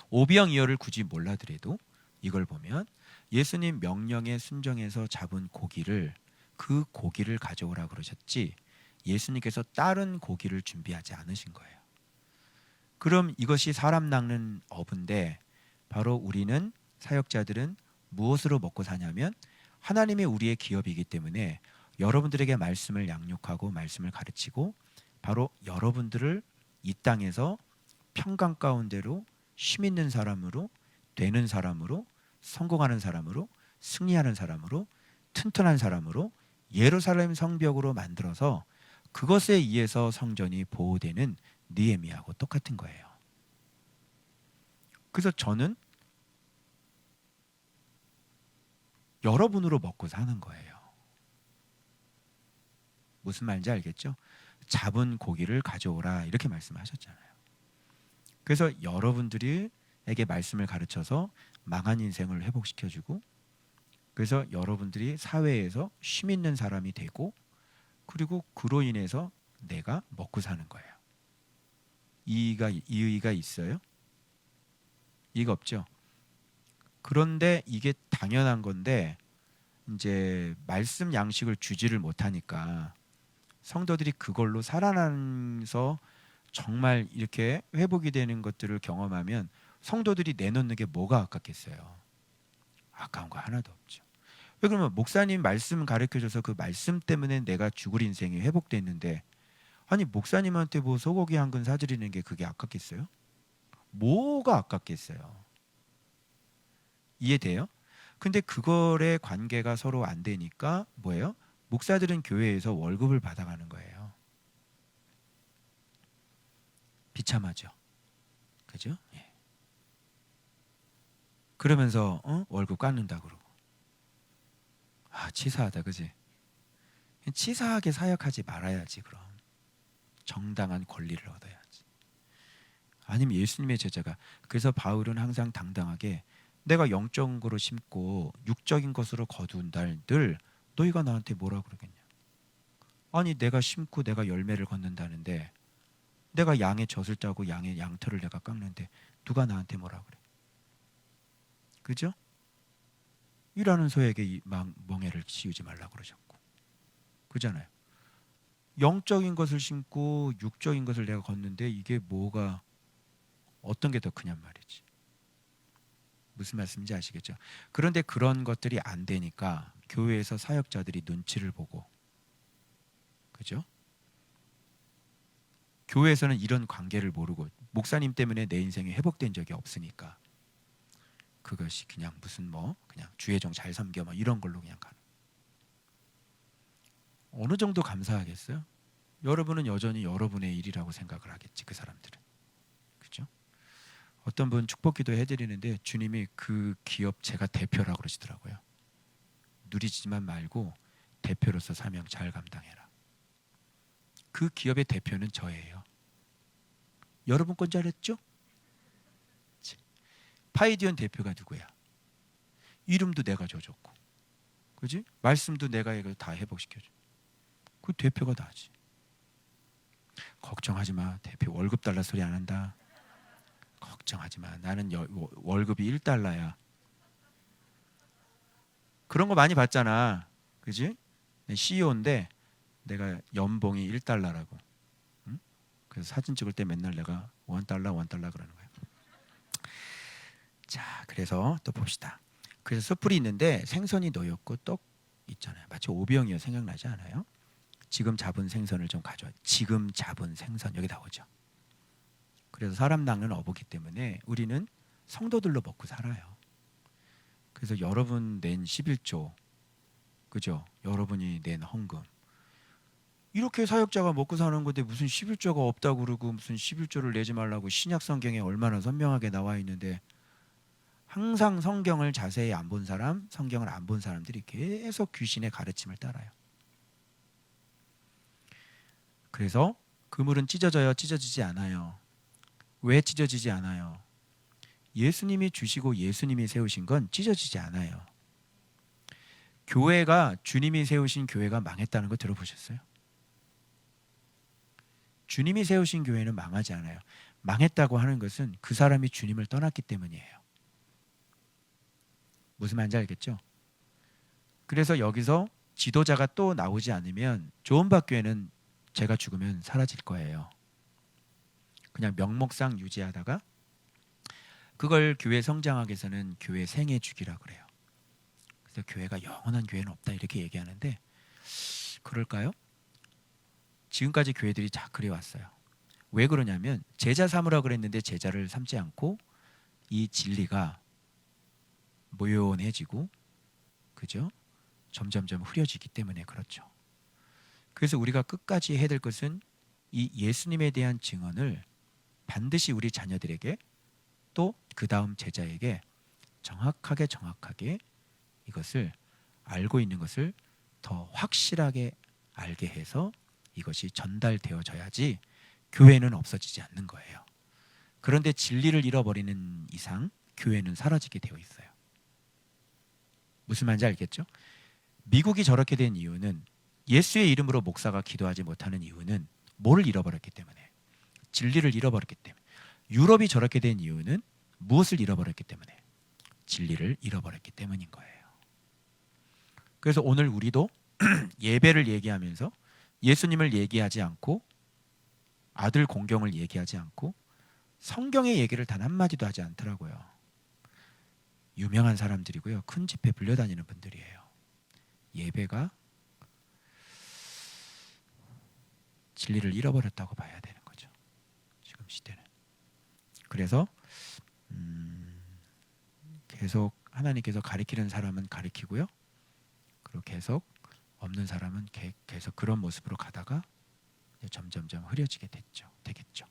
오병이어를 굳이 몰라더라도 이걸 보면 예수님 명령에 순종해서 잡은 고기를 그 고기를 가져오라 그러셨지 예수님께서 다른 고기를 준비하지 않으신 거예요. 그럼 이것이 사람 낚는 어부인데 바로 우리는 사역자들은 무엇으로 먹고 사냐면 하나님이 우리의 기업이기 때문에 여러분들에게 말씀을 양육하고 말씀을 가르치고 바로 여러분들을 이 땅에서 평강 가운데로 힘 있는 사람으로 되는 사람으로 성공하는 사람으로 승리하는 사람으로 튼튼한 사람으로 예루살렘 성벽으로 만들어서 그것에 의해서 성전이 보호되는 느헤미야하고 똑같은 거예요. 그래서 저는 여러분으로 먹고 사는 거예요. 무슨 말인지 알겠죠? 잡은 고기를 가져오라 이렇게 말씀하셨잖아요. 그래서 여러분들에게 말씀을 가르쳐서 망한 인생을 회복시켜주고 그래서 여러분들이 사회에서 힘 있는 사람이 되고 그리고 그로 인해서 내가 먹고 사는 거예요. 이의가 있어요? 이의가 없죠. 그런데 이게 당연한 건데 이제 말씀 양식을 주지를 못하니까 성도들이 그걸로 살아나면서 정말 이렇게 회복이 되는 것들을 경험하면 성도들이 내놓는 게 뭐가 아깝겠어요? 아까운 거 하나도 없죠. 왜 그러면 목사님 말씀 가르쳐줘서 그 말씀 때문에 내가 죽을 인생이 회복됐는데 아니 목사님한테 뭐 소고기 한 근 사드리는 게 그게 아깝겠어요? 뭐가 아깝겠어요? 이해돼요? 근데 그거의 관계가 서로 안 되니까 뭐예요? 목사들은 교회에서 월급을 받아가는 거예요. 비참하죠. 그죠? 예. 그러면서 월급 깎는다 그러고 치사하다 그지? 치사하게 사역하지 말아야지 그럼. 정당한 권리를 얻어야지. 아니면 예수님의 제자가, 그래서 바울은 항상 당당하게 내가 영적인 거로 심고 육적인 것으로 거둔 날들 너희가 나한테 뭐라 그러겠냐. 아니 내가 심고 내가 열매를 걷는다는데, 내가 양의 젖을 짜고 양의 양털을 내가 깎는데 누가 나한테 뭐라 그래. 그죠? 일하는 소에게 이 멍에를 씌우지 말라 그러셨고, 그잖아요. 영적인 것을 심고 육적인 것을 내가 걷는데 이게 뭐가 어떤 게 더 크냔 말이지. 무슨 말씀인지 아시겠죠? 그런데 그런 것들이 안 되니까 교회에서 사역자들이 눈치를 보고, 그죠? 교회에서는 이런 관계를 모르고, 목사님 때문에 내 인생이 회복된 적이 없으니까 그것이 그냥 무슨 그냥 주의종 잘 섬겨 이런 걸로 그냥 가는. 어느 정도 감사하겠어요? 여러분은 여전히 여러분의 일이라고 생각을 하겠지, 그 사람들은. 그죠? 어떤 분 축복기도 해드리는데 주님이 그 기업 제가 대표라고 그러시더라고요. 누리지만 말고 대표로서 사명 잘 감당해라. 그 기업의 대표는 저예요. 여러분 건 줄 알았죠? 파이디언 대표가 누구야? 이름도 내가 줘줬고, 그지? 말씀도 내가 이거 다 회복시켜줘. 그 대표가 나지. 걱정하지 마. 대표 월급 달라 소리 안 한다. 걱정하지 마. 나는 월급이 1달러야. 그런 거 많이 봤잖아. 그지? CEO인데 내가 연봉이 1달러라고. 응? 그래서 사진 찍을 때 맨날 내가 1달러 그러는 거야. 자, 그래서 또 봅시다. 그래서 숯불이 있는데 생선이 놓였고 떡 있잖아요. 마치 오병이어. 생각나지 않아요? 지금 잡은 생선을 좀 가져와. 지금 잡은 생선 여기 나오죠. 그래서 사람 낚는 어부기 때문에 우리는 성도들로 먹고 살아요. 그래서 여러분 낸 11조, 그죠? 여러분이 낸 헌금, 이렇게 사역자가 먹고 사는 건데 무슨 11조가 없다고 그러고 무슨 11조를 내지 말라고 신약 성경에 얼마나 선명하게 나와 있는데, 항상 성경을 자세히 안 본 사람, 성경을 안 본 사람들이 계속 귀신의 가르침을 따라요. 그래서 그물은 찢어져요? 찢어지지 않아요? 왜 찢어지지 않아요? 예수님이 주시고 예수님이 세우신 건 찢어지지 않아요. 교회가, 주님이 세우신 교회가 망했다는 거 들어보셨어요? 주님이 세우신 교회는 망하지 않아요. 망했다고 하는 것은 그 사람이 주님을 떠났기 때문이에요. 무슨 말인지 알겠죠? 그래서 여기서 지도자가 또 나오지 않으면 조은박 교회는 제가 죽으면 사라질 거예요. 그냥 명목상 유지하다가 그걸 교회 성장하기 위해서는 교회 생애 주기라 그래요. 그래서 교회가 영원한 교회는 없다 이렇게 얘기하는데, 그럴까요? 지금까지 교회들이 다 그래 왔어요. 왜 그러냐면 제자 삼으라 그랬는데 제자를 삼지 않고 이 진리가 모요해지고, 그죠? 점점점 흐려지기 때문에 그렇죠. 그래서 우리가 끝까지 해야 될 것은 이 예수님에 대한 증언을 반드시 우리 자녀들에게, 또 그 다음 제자에게 정확하게 이것을 알고 있는 것을 더 확실하게 알게 해서 이것이 전달되어져야지 교회는 없어지지 않는 거예요. 그런데 진리를 잃어버리는 이상 교회는 사라지게 되어 있어요. 무슨 말인지 알겠죠? 미국이 저렇게 된 이유는, 예수의 이름으로 목사가 기도하지 못하는 이유는 뭐를 잃어버렸기 때문에? 진리를 잃어버렸기 때문에. 유럽이 저렇게 된 이유는 무엇을 잃어버렸기 때문에? 진리를 잃어버렸기 때문인 거예요. 그래서 오늘 우리도 예배를 얘기하면서 예수님을 얘기하지 않고, 아들 공경을 얘기하지 않고, 성경의 얘기를 단 한마디도 하지 않더라고요. 유명한 사람들이고요, 큰 집회 불려다니는 분들이에요. 예배가 진리를 잃어버렸다고 봐야 되는 거죠, 지금 시대는. 그래서 계속 하나님께서 가리키는 사람은 가리키고요, 그리고 계속 없는 사람은 계속 그런 모습으로 가다가 점점점 흐려지게 되겠죠.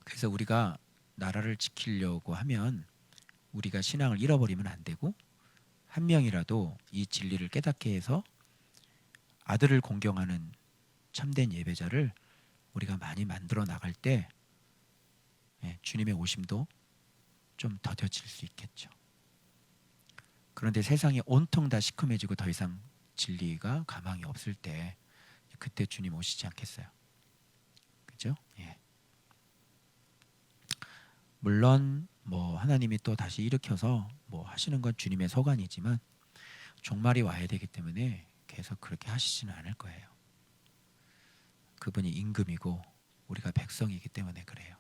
그래서 우리가 나라를 지키려고 하면 우리가 신앙을 잃어버리면 안 되고, 한 명이라도 이 진리를 깨닫게 해서 아들을 공경하는 참된 예배자를 우리가 많이 만들어 나갈 때 주님의 오심도 좀 더뎌질 수 있겠죠. 그런데 세상이 온통 다 시커매지고 더 이상 진리가 가망이 없을 때 그때 주님 오시지 않겠어요? 그죠? 예. 물론 뭐 하나님이 또 다시 일으켜서 뭐 하시는 건 주님의 소관이지만 종말이 와야 되기 때문에 계속 그렇게 하시지는 않을 거예요. 그분이 임금이고 우리가 백성이기 때문에 그래요.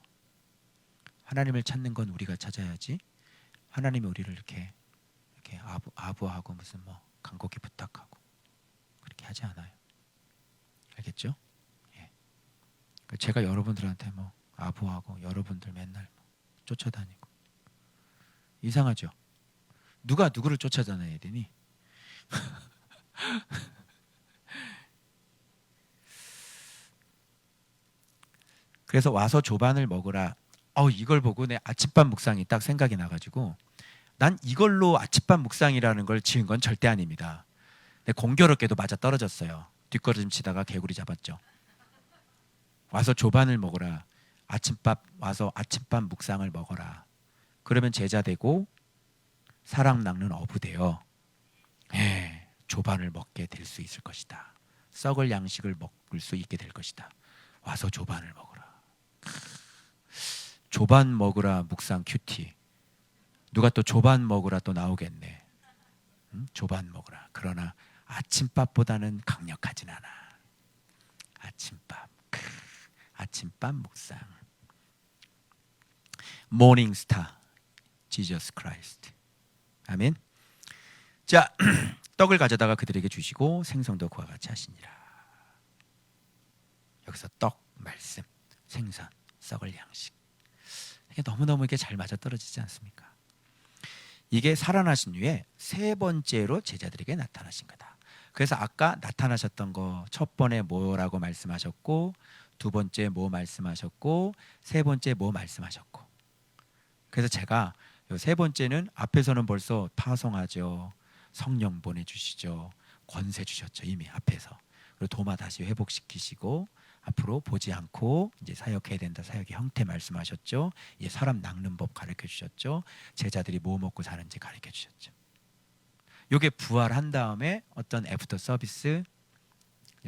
하나님을 찾는 건 우리가 찾아야지 하나님이 우리를 이렇게 아부하고 무슨 뭐 간곡히 부탁하고 그렇게 하지 않아요. 알겠죠? 예. 제가 여러분들한테 뭐 아부하고 여러분들 맨날 뭐 쫓아다니고 이상하죠? 누가 누구를 쫓아다녀야 되니? 그래서 와서 조반을 먹으라. 이걸 보고 내 아침밥 묵상이 딱 생각이 나가지고 난 이걸로 아침밥 묵상이라는 걸 지은 건 절대 아닙니다. 근데 공교롭게도 맞아 떨어졌어요. 뒷걸음 치다가 개구리 잡았죠. 와서 조반을 먹어라. 와서 아침밥 묵상을 먹어라. 그러면 제자 되고 사람 낚는 어부 되어 조반을 먹게 될 수 있을 것이다. 썩을 양식을 먹을 수 있게 될 것이다. 와서 조반을 먹어라. 조반 먹으라 묵상 큐티. 누가 또 조반 먹으라 또 나오겠네. 조반 먹으라. 그러나 아침밥보다는 강력하진 않아. 아침밥 묵상. 모닝스타 지저스 크라이스트. 아멘. 자, 떡을 가져다가 그들에게 주시고 생선도 그와 같이 하시니라. 여기서 떡, 말씀, 생선, 썩을 양식. 이게 너무너무 이게 잘 맞아떨어지지 않습니까? 이게 살아나신 후에 세 번째로 제자들에게 나타나신 거다. 그래서 아까 나타나셨던 거 첫 번에 뭐라고 말씀하셨고, 두 번째 뭐 말씀하셨고, 세 번째 뭐 말씀하셨고. 그래서 제가 세 번째는 앞에서는 벌써 파송하죠. 성령 보내주시죠. 권세 주셨죠. 이미 앞에서. 그리고 도마 다시 회복시키시고 앞으로 보지 않고 이제 사역해야 된다. 사역의 형태 말씀하셨죠. 이제 사람 낚는 법 가르쳐 주셨죠. 제자들이 뭐 먹고 사는지 가르쳐 주셨죠. 이게 부활한 다음에 어떤 애프터 서비스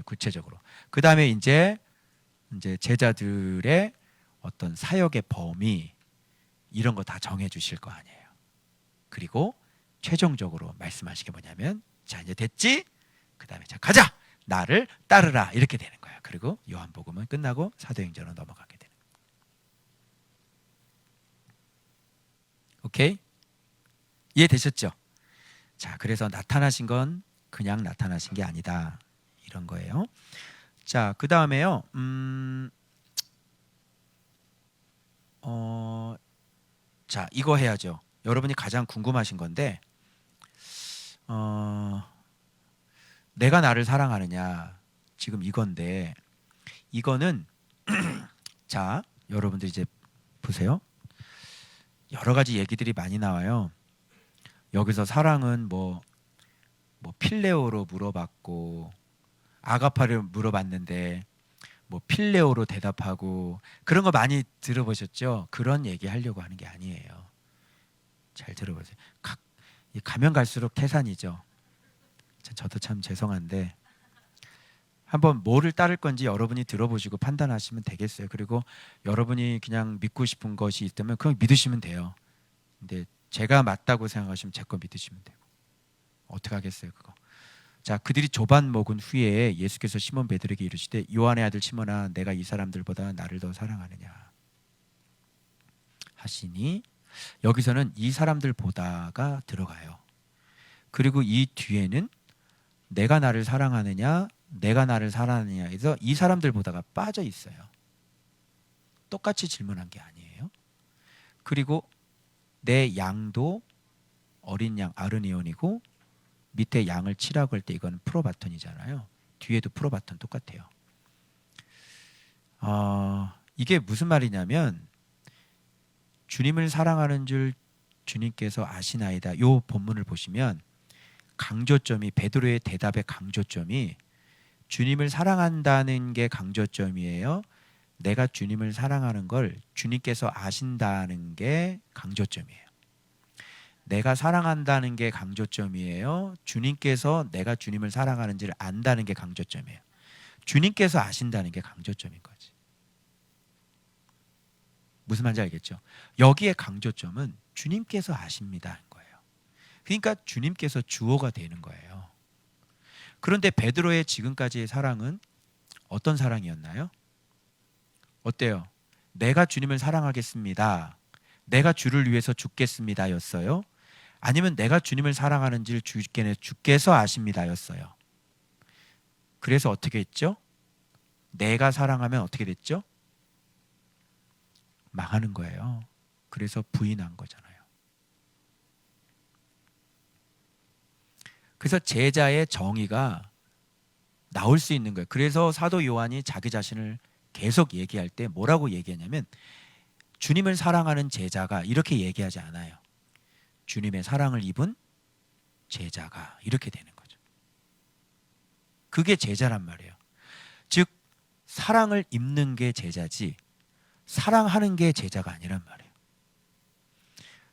구체적으로. 그 다음에 이제 제자들의 어떤 사역의 범위 이런 거 다 정해 주실 거 아니에요. 그리고 최종적으로 말씀하시게 뭐냐면 자 이제 됐지? 그 다음에 자 가자! 나를 따르라 이렇게 되는 거야. 그리고 요한복음은 끝나고 사도행전으로 넘어가게 되는 거야. 오케이? 이해되셨죠? 자, 그래서 나타나신 건 그냥 나타나신 게 아니다 이런 거예요. 자, 그 다음에요. 자, 이거 해야죠. 여러분이 가장 궁금하신 건데 내가 나를 사랑하느냐 지금 이건데 이거는 자 여러분들 이제 보세요. 여러 가지 얘기들이 많이 나와요. 여기서 사랑은 뭐 필레오로 물어봤고 아가파를 물어봤는데 뭐 필레오로 대답하고 그런 거 많이 들어보셨죠? 그런 얘기 하려고 하는 게 아니에요. 잘 들어보세요. 가면 갈수록 태산이죠. 저도 참 죄송한데 한번 뭐를 따를 건지 여러분이 들어보시고 판단하시면 되겠어요. 그리고 여러분이 그냥 믿고 싶은 것이 있다면 그냥 믿으시면 돼요. 근데 제가 맞다고 생각하시면 제 거 믿으시면 되고 어떻게 하겠어요 그거. 자, 그들이 조반 먹은 후에 예수께서 시몬 베드로에게 이르시되 요한의 아들 시몬아 내가 이 사람들보다 나를 더 사랑하느냐 하시니 여기서는 이 사람들보다가 들어가요. 그리고 이 뒤에는 내가 나를 사랑하느냐 내가 나를 사랑하느냐에서 이 사람들보다가 빠져 있어요. 똑같이 질문한 게 아니에요. 그리고 내 양도 어린 양 아르니온이고 밑에 양을 치라고 할 때 이건 프로바톤이잖아요. 뒤에도 프로바톤 똑같아요. 이게 무슨 말이냐면 주님을 사랑하는 줄 주님께서 아시나이다. 이 본문을 보시면 강조점이 베드로의 대답의 강조점이 주님을 사랑한다는 게 강조점이에요? 내가 주님을 사랑하는 걸 주님께서 아신다는 게 강조점이에요. 내가 사랑한다는 게 강조점이에요? 주님께서 내가 주님을 사랑하는지를 안다는 게 강조점이에요. 주님께서 아신다는 게 강조점인 거지. 무슨 말인지 알겠죠? 여기에 강조점은 주님께서 아십니다 거예요. 그러니까 주님께서 주어가 되는 거예요. 그런데 베드로의 지금까지의 사랑은 어떤 사랑이었나요? 어때요? 내가 주님을 사랑하겠습니다. 내가 주를 위해서 죽겠습니다 였어요? 아니면 내가 주님을 사랑하는지를 주께서 아십니다 였어요? 그래서 어떻게 했죠? 내가 사랑하면 어떻게 됐죠? 망하는 거예요. 그래서 부인한 거잖아요. 그래서 제자의 정의가 나올 수 있는 거예요. 그래서 사도 요한이 자기 자신을 계속 얘기할 때 뭐라고 얘기하냐면 주님을 사랑하는 제자가 이렇게 얘기하지 않아요. 주님의 사랑을 입은 제자가 이렇게 되는 거죠. 그게 제자란 말이에요. 즉 사랑을 입는 게 제자지 사랑하는 게 제자가 아니란 말이에요.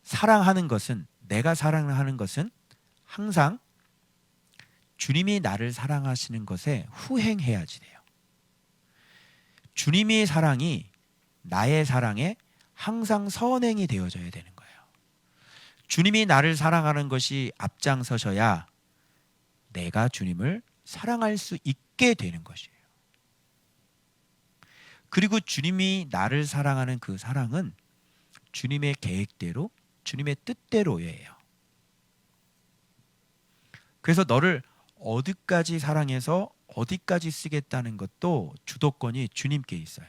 사랑하는 것은 내가 사랑하는 것은 항상 주님이 나를 사랑하시는 것에 후행해야지 돼요. 주님의 사랑이 나의 사랑에 항상 선행이 되어져야 되는 거예요. 주님이 나를 사랑하는 것이 앞장서셔야 내가 주님을 사랑할 수 있게 되는 것이에요. 그리고 주님이 나를 사랑하는 그 사랑은 주님의 계획대로 주님의 뜻대로예요. 그래서 너를 어디까지 사랑해서 어디까지 쓰겠다는 것도 주도권이 주님께 있어요.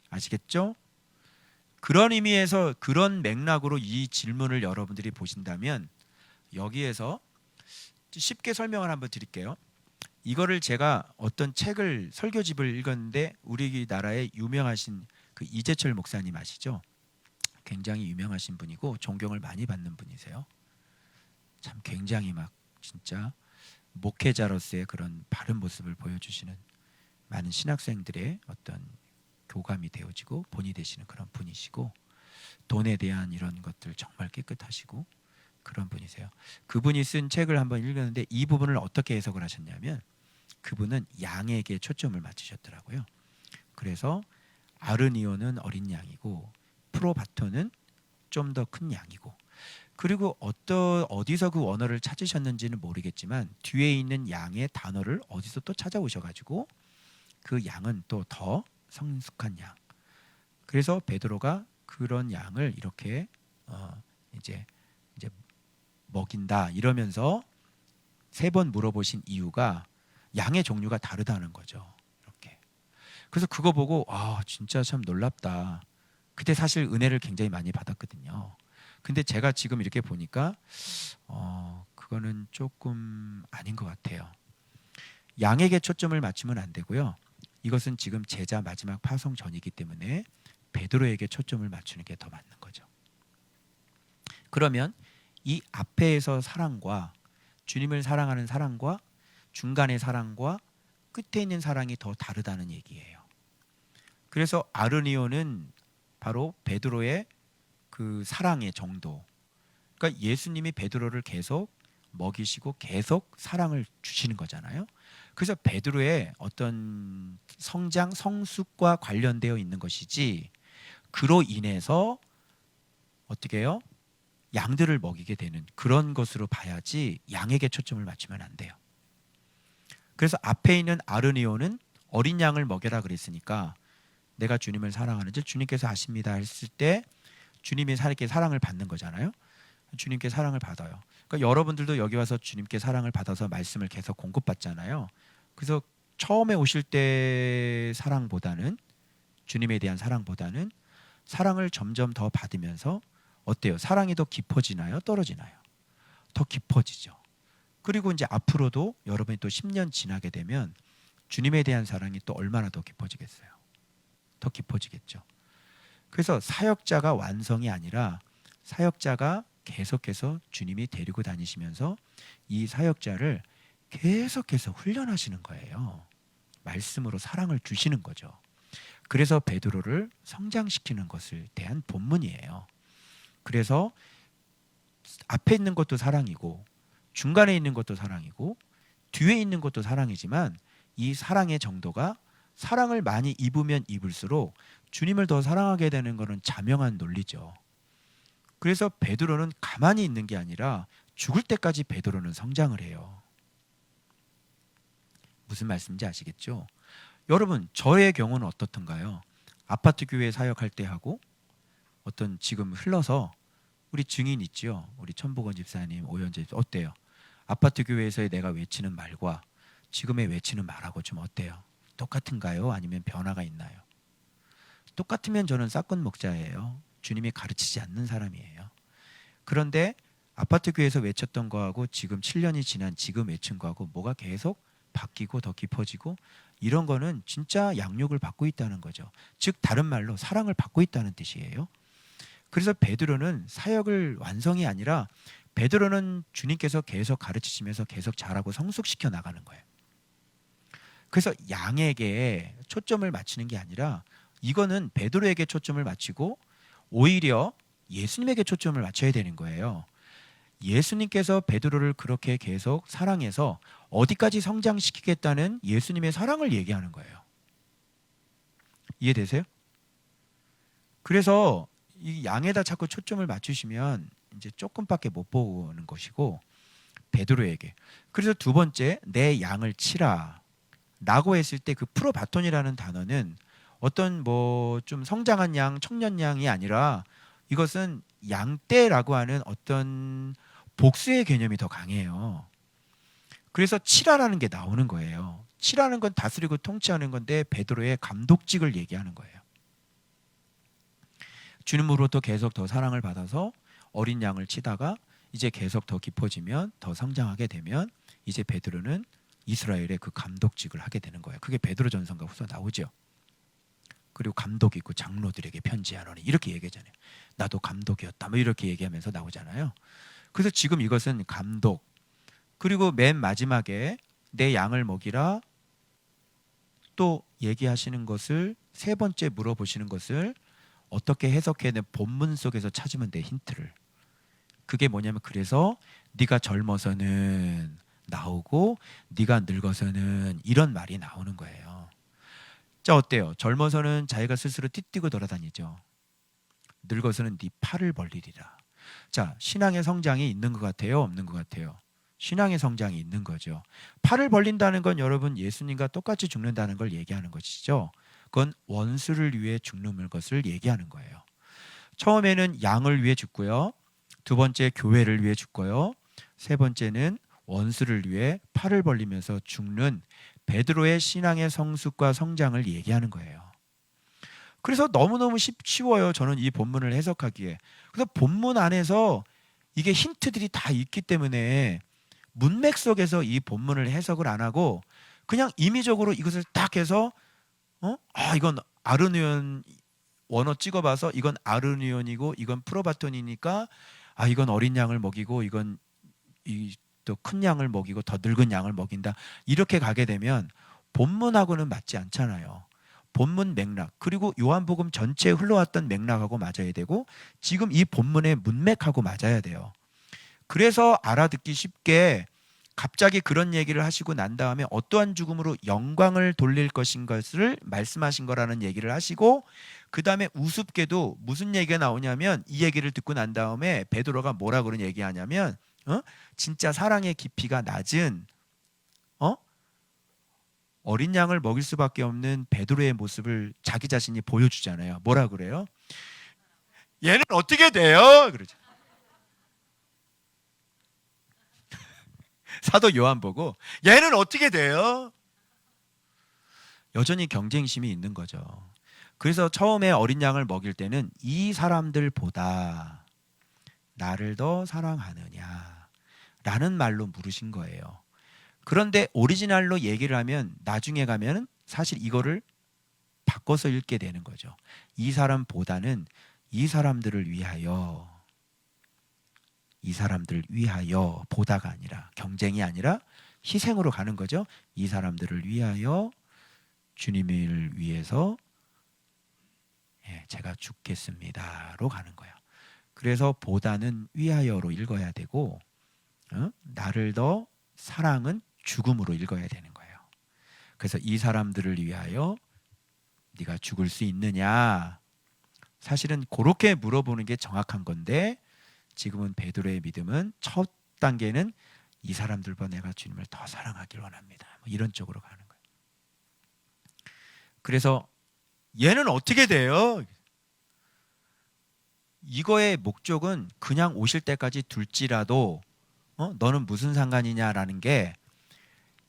아시겠죠? 그런 의미에서 그런 맥락으로 이 질문을 여러분들이 보신다면 여기에서 쉽게 설명을 한번 드릴게요. 이거를 제가 어떤 책을 설교집을 읽었는데 우리나라의 유명하신 그 이재철 목사님 아시죠? 굉장히 유명하신 분이고 존경을 많이 받는 분이세요. 참 굉장히 막 진짜 목회자로서의 그런 바른 모습을 보여주시는 많은 신학생들의 어떤 교감이 되어지고 본이 되시는 그런 분이시고 돈에 대한 이런 것들 정말 깨끗하시고 그런 분이세요. 그분이 쓴 책을 한번 읽었는데 이 부분을 어떻게 해석을 하셨냐면 그분은 양에게 초점을 맞추셨더라고요. 그래서 아르니오는 어린 양이고 프로바토는 좀 더 큰 양이고 그리고 어디서 그 원어를 찾으셨는지는 모르겠지만 뒤에 있는 양의 단어를 어디서 또 찾아오셔가지고 그 양은 또 더 성숙한 양. 그래서 베드로가 그런 양을 이렇게 이제 먹인다 이러면서 3번 물어보신 이유가 양의 종류가 다르다는 거죠. 이렇게. 그래서 그거 보고 진짜 참 놀랍다. 그때 사실 은혜를 굉장히 많이 받았거든요. 근데 제가 지금 이렇게 보니까 그거는 조금 아닌 것 같아요. 양에게 초점을 맞추면 안 되고요. 이것은 지금 제자 마지막 파송 전이기 때문에 베드로에게 초점을 맞추는 게 더 맞는 거죠. 그러면 이 앞에서 사랑과 주님을 사랑하는 사랑과 중간의 사랑과 끝에 있는 사랑이 더 다르다는 얘기예요. 그래서 아르니오는 바로 베드로의 그 사랑의 정도. 그러니까 예수님이 베드로를 계속 먹이시고 계속 사랑을 주시는 거잖아요. 그래서 베드로의 어떤 성장, 성숙과 관련되어 있는 것이지 그로 인해서 어떻게 해요? 양들을 먹이게 되는 그런 것으로 봐야지 양에게 초점을 맞추면 안 돼요. 그래서 앞에 있는 아르니오는 어린 양을 먹여라 그랬으니까 내가 주님을 사랑하는지 주님께서 아십니다 했을 때 주님이 이렇게 사랑을 받는 거잖아요. 주님께 사랑을 받아요. 그러니까 여러분들도 여기 와서 주님께 사랑을 받아서 말씀을 계속 공급받잖아요. 그래서 처음에 오실 때 사랑보다는 주님에 대한 사랑보다는 사랑을 점점 더 받으면서 어때요? 사랑이 더 깊어지나요? 떨어지나요? 더 깊어지죠. 그리고 이제 앞으로도 여러분이 또 10년 지나게 되면 주님에 대한 사랑이 또 얼마나 더 깊어지겠어요? 더 깊어지겠죠. 그래서 사역자가 완성이 아니라 사역자가 계속해서 주님이 데리고 다니시면서 이 사역자를 계속해서 훈련하시는 거예요. 말씀으로 사랑을 주시는 거죠. 그래서 베드로를 성장시키는 것을 대한 본문이에요. 그래서 앞에 있는 것도 사랑이고 중간에 있는 것도 사랑이고 뒤에 있는 것도 사랑이지만 이 사랑의 정도가 사랑을 많이 입으면 입을수록 주님을 더 사랑하게 되는 것은 자명한 논리죠. 그래서 베드로는 가만히 있는 게 아니라 죽을 때까지 베드로는 성장을 해요. 무슨 말씀인지 아시겠죠? 여러분, 저의 경우는 어떻던가요? 아파트 교회 사역할 때 하고 어떤 지금 흘러서 우리 증인 있죠? 우리 천복원 집사님, 오현재 집사님 어때요? 아파트 교회에서의 내가 외치는 말과 지금의 외치는 말하고 좀 어때요? 똑같은가요? 아니면 변화가 있나요? 똑같으면 저는 싹건 목자예요. 주님이 가르치지 않는 사람이에요. 그런데 아파트 교회에서 외쳤던 거하고 지금 7년이 지난 지금 외친 거하고 뭐가 계속 바뀌고 더 깊어지고 이런 거는 진짜 양육을 받고 있다는 거죠. 즉 다른 말로 사랑을 받고 있다는 뜻이에요. 그래서 베드로는 사역을 완성이 아니라 베드로는 주님께서 계속 가르치시면서 계속 잘하고 성숙시켜 나가는 거예요. 그래서 양에게 초점을 맞추는 게 아니라 이거는 베드로에게 초점을 맞추고 오히려 예수님에게 초점을 맞춰야 되는 거예요. 예수님께서 베드로를 그렇게 계속 사랑해서 어디까지 성장시키겠다는 예수님의 사랑을 얘기하는 거예요. 이해되세요? 그래서 이 양에다 자꾸 초점을 맞추시면 이제 조금밖에 못 보는 것이고 베드로에게. 그래서 두 번째 내 양을 치라 라고 했을 때 그 프로바톤이라는 단어는 어떤 뭐 좀 성장한 양, 청년 양이 아니라 이것은 양떼라고 하는 어떤 복수의 개념이 더 강해요. 그래서 치라라는 게 나오는 거예요. 치라는 건 다스리고 통치하는 건데 베드로의 감독직을 얘기하는 거예요. 주님으로부터 계속 더 사랑을 받아서 어린 양을 치다가 이제 계속 더 깊어지면 더 성장하게 되면 이제 베드로는 이스라엘의 그 감독직을 하게 되는 거예요. 그게 베드로전서가 후서 나오죠. 그리고 감독이 있고 장로들에게 편지하노니 이렇게 얘기하잖아요. 나도 감독이었다 뭐 이렇게 얘기하면서 나오잖아요. 그래서 지금 이것은 감독 그리고 맨 마지막에 내 양을 먹이라 또 얘기하시는 것을 세 번째 물어보시는 것을 어떻게 해석해야 되는 본문 속에서 찾으면 돼 힌트를. 그게 뭐냐면 그래서 네가 젊어서는 나오고 네가 늙어서는 이런 말이 나오는 거예요. 자 어때요? 젊어서는 자기가 스스로 띠뛰고 돌아다니죠. 늙어서는 네 팔을 벌리리라. 자 신앙의 성장이 있는 것 같아요? 없는 것 같아요? 신앙의 성장이 있는 거죠. 팔을 벌린다는 건 여러분 예수님과 똑같이 죽는다는 걸 얘기하는 것이죠. 그건 원수를 위해 죽는 것을 얘기하는 거예요. 처음에는 양을 위해 죽고요. 두 번째 교회를 위해 죽고요. 세 번째는 원수를 위해 팔을 벌리면서 죽는 베드로의 신앙의 성숙과 성장을 얘기하는 거예요. 그래서 너무너무 쉬워요. 저는 이 본문을 해석하기에. 그래서 본문 안에서 이게 힌트들이 다 있기 때문에 문맥 속에서 이 본문을 해석을 안 하고 그냥 임의적으로 이것을 딱 해서 이건 아르니온 원어 찍어봐서 이건 아르니온이고 이건 프로바톤이니까 이건 어린 양을 먹이고 이건 또 큰 양을 먹이고 더 늙은 양을 먹인다 이렇게 가게 되면 본문하고는 맞지 않잖아요. 본문 맥락 그리고 요한복음 전체에 흘러왔던 맥락하고 맞아야 되고 지금 이 본문의 문맥하고 맞아야 돼요. 그래서 알아듣기 쉽게 갑자기 그런 얘기를 하시고 난 다음에 어떠한 죽음으로 영광을 돌릴 것인 것을 말씀하신 거라는 얘기를 하시고 그 다음에 우습게도 무슨 얘기가 나오냐면 이 얘기를 듣고 난 다음에 베드로가 뭐라 그런 얘기하냐면 진짜 사랑의 깊이가 낮은 어린 양을 먹일 수밖에 없는 베드로의 모습을 자기 자신이 보여주잖아요. 뭐라 그래요? 얘는 어떻게 돼요? 그러죠. 사도 요한 보고 얘는 어떻게 돼요? 여전히 경쟁심이 있는 거죠. 그래서 처음에 어린 양을 먹일 때는 이 사람들보다 나를 더 사랑하느냐 라는 말로 물으신 거예요. 그런데 오리지널로 얘기를 하면 나중에 가면 사실 이거를 바꿔서 읽게 되는 거죠. 이 사람보다는 이 사람들을 위하여 이 사람들 위하여 보다가 아니라 경쟁이 아니라 희생으로 가는 거죠. 이 사람들을 위하여 주님을 위해서 제가 죽겠습니다로 가는 거예요. 그래서 보다는 위하여로 읽어야 되고 나를 더 사랑은 죽음으로 읽어야 되는 거예요. 그래서 이 사람들을 위하여 네가 죽을 수 있느냐? 사실은 그렇게 물어보는 게 정확한 건데 지금은 베드로의 믿음은 첫 단계는 이 사람들과 내가 주님을 더 사랑하길 원합니다. 뭐 이런 쪽으로 가는 거예요. 그래서 얘는 어떻게 돼요? 이거의 목적은 그냥 오실 때까지 둘지라도 너는 무슨 상관이냐라는 게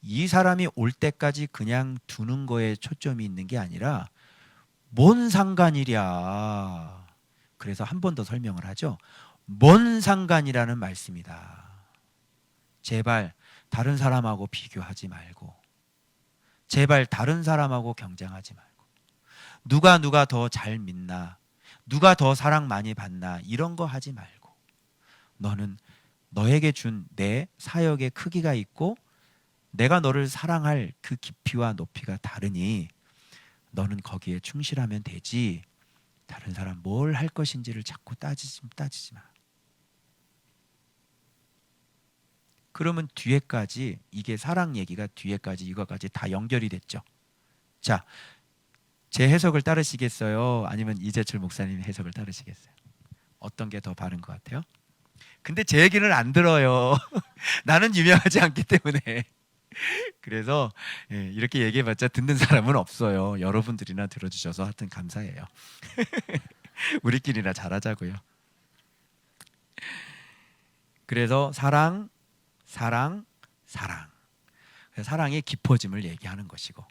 이 사람이 올 때까지 그냥 두는 거에 초점이 있는 게 아니라 뭔 상관이랴. 그래서 한 번 더 설명을 하죠. 뭔 상관이라는 말씀이다. 제발 다른 사람하고 비교하지 말고, 제발 다른 사람하고 경쟁하지 말고, 누가 더 잘 믿나, 누가 더 사랑 많이 받나 이런 거 하지 말고, 너는 너에게 준 내 사역의 크기가 있고 내가 너를 사랑할 그 깊이와 높이가 다르니 너는 거기에 충실하면 되지. 다른 사람 뭘 할 것인지를 자꾸 따지지 마. 그러면 뒤에까지 이게 사랑 얘기가 뒤에까지 이거까지 다 연결이 됐죠. 자, 제 해석을 따르시겠어요? 아니면 이재철 목사님 해석을 따르시겠어요? 어떤 게 더 바른 것 같아요? 근데 제 얘기는 안 들어요. 나는 유명하지 않기 때문에. 그래서 이렇게 얘기해봤자 듣는 사람은 없어요. 여러분들이나 들어주셔서 하여튼 감사해요. 우리끼리나 잘하자고요. 그래서 사랑. 사랑의 깊어짐을 얘기하는 것이고,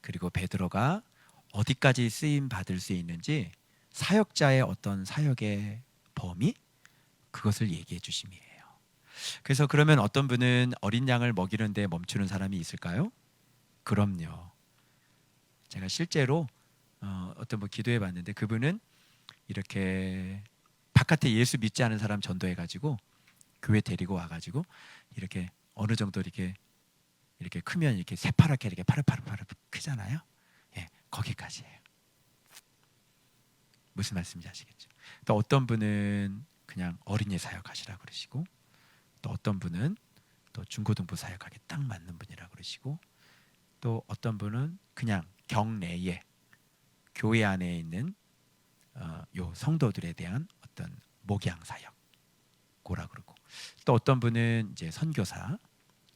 그리고 베드로가 어디까지 쓰임 받을 수 있는지 사역자의 어떤 사역의 범위, 그것을 얘기해 주심이에요. 그래서 그러면 어떤 분은 어린 양을 먹이는데 멈추는 사람이 있을까요? 그럼요. 제가 실제로 어떤 분 기도해 봤는데 그분은 이렇게 바깥에 예수 믿지 않은 사람 전도해가지고 교회 데리고 와가지고 이렇게 어느 정도 이렇게 크면 이렇게 새파랗게 이렇게 파릇파릇 크잖아요. 예, 거기까지예요. 무슨 말씀인지 아시겠죠? 또 어떤 분은 그냥 어린이 사역하시라 그러시고, 또 어떤 분은 또 중고등부 사역하기 딱 맞는 분이라 그러시고, 또 어떤 분은 그냥 경내에 교회 안에 있는 요 성도들에 대한 어떤 목양 사역 고라 그러고, 또 어떤 분은 이제 선교사,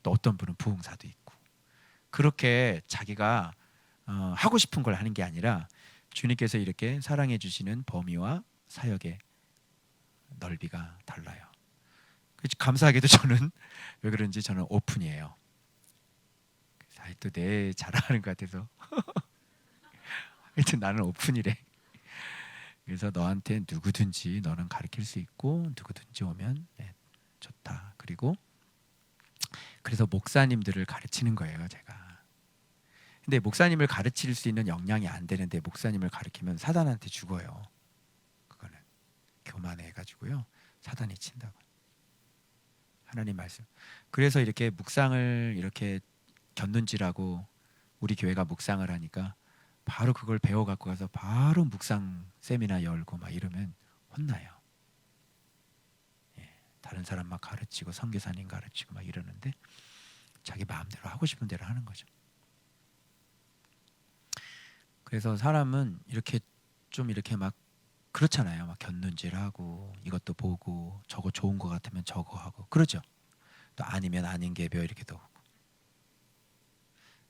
또 어떤 분은 부흥사도 있고, 그렇게 자기가 하고 싶은 걸 하는 게 아니라 주님께서 이렇게 사랑해 주시는 범위와 사역의 넓이가 달라요. 감사하게도 저는 왜 그런지 저는 오픈이에요. 또 내 자랑하는 것 같아서 하여튼 나는 오픈이래. 그래서 너한테 누구든지 너는 가르칠 수 있고 누구든지 오면 좋다. 그리고 그래서 목사님들을 가르치는 거예요, 제가. 근데 목사님을 가르칠 수 있는 역량이 안 되는데 목사님을 가르치면 사단한테 죽어요. 그거는 교만해가지고요, 사단이 친다고. 하나님 말씀. 그래서 이렇게 묵상을 이렇게 곁눈질하고 우리 교회가 묵상을 하니까 바로 그걸 배워 갖고 가서 바로 묵상 세미나 열고 막 이러면 혼나요. 다른 사람 막 가르치고 선교사님 가르치고 막 이러는데 자기 마음대로 하고 싶은 대로 하는 거죠. 그래서 사람은 이렇게 좀 이렇게 막 그렇잖아요. 막 곁눈질하고 이것도 보고 저거 좋은 거 같으면 저거 하고 그러죠. 또 아니면 아닌 개별 이렇게도 하고.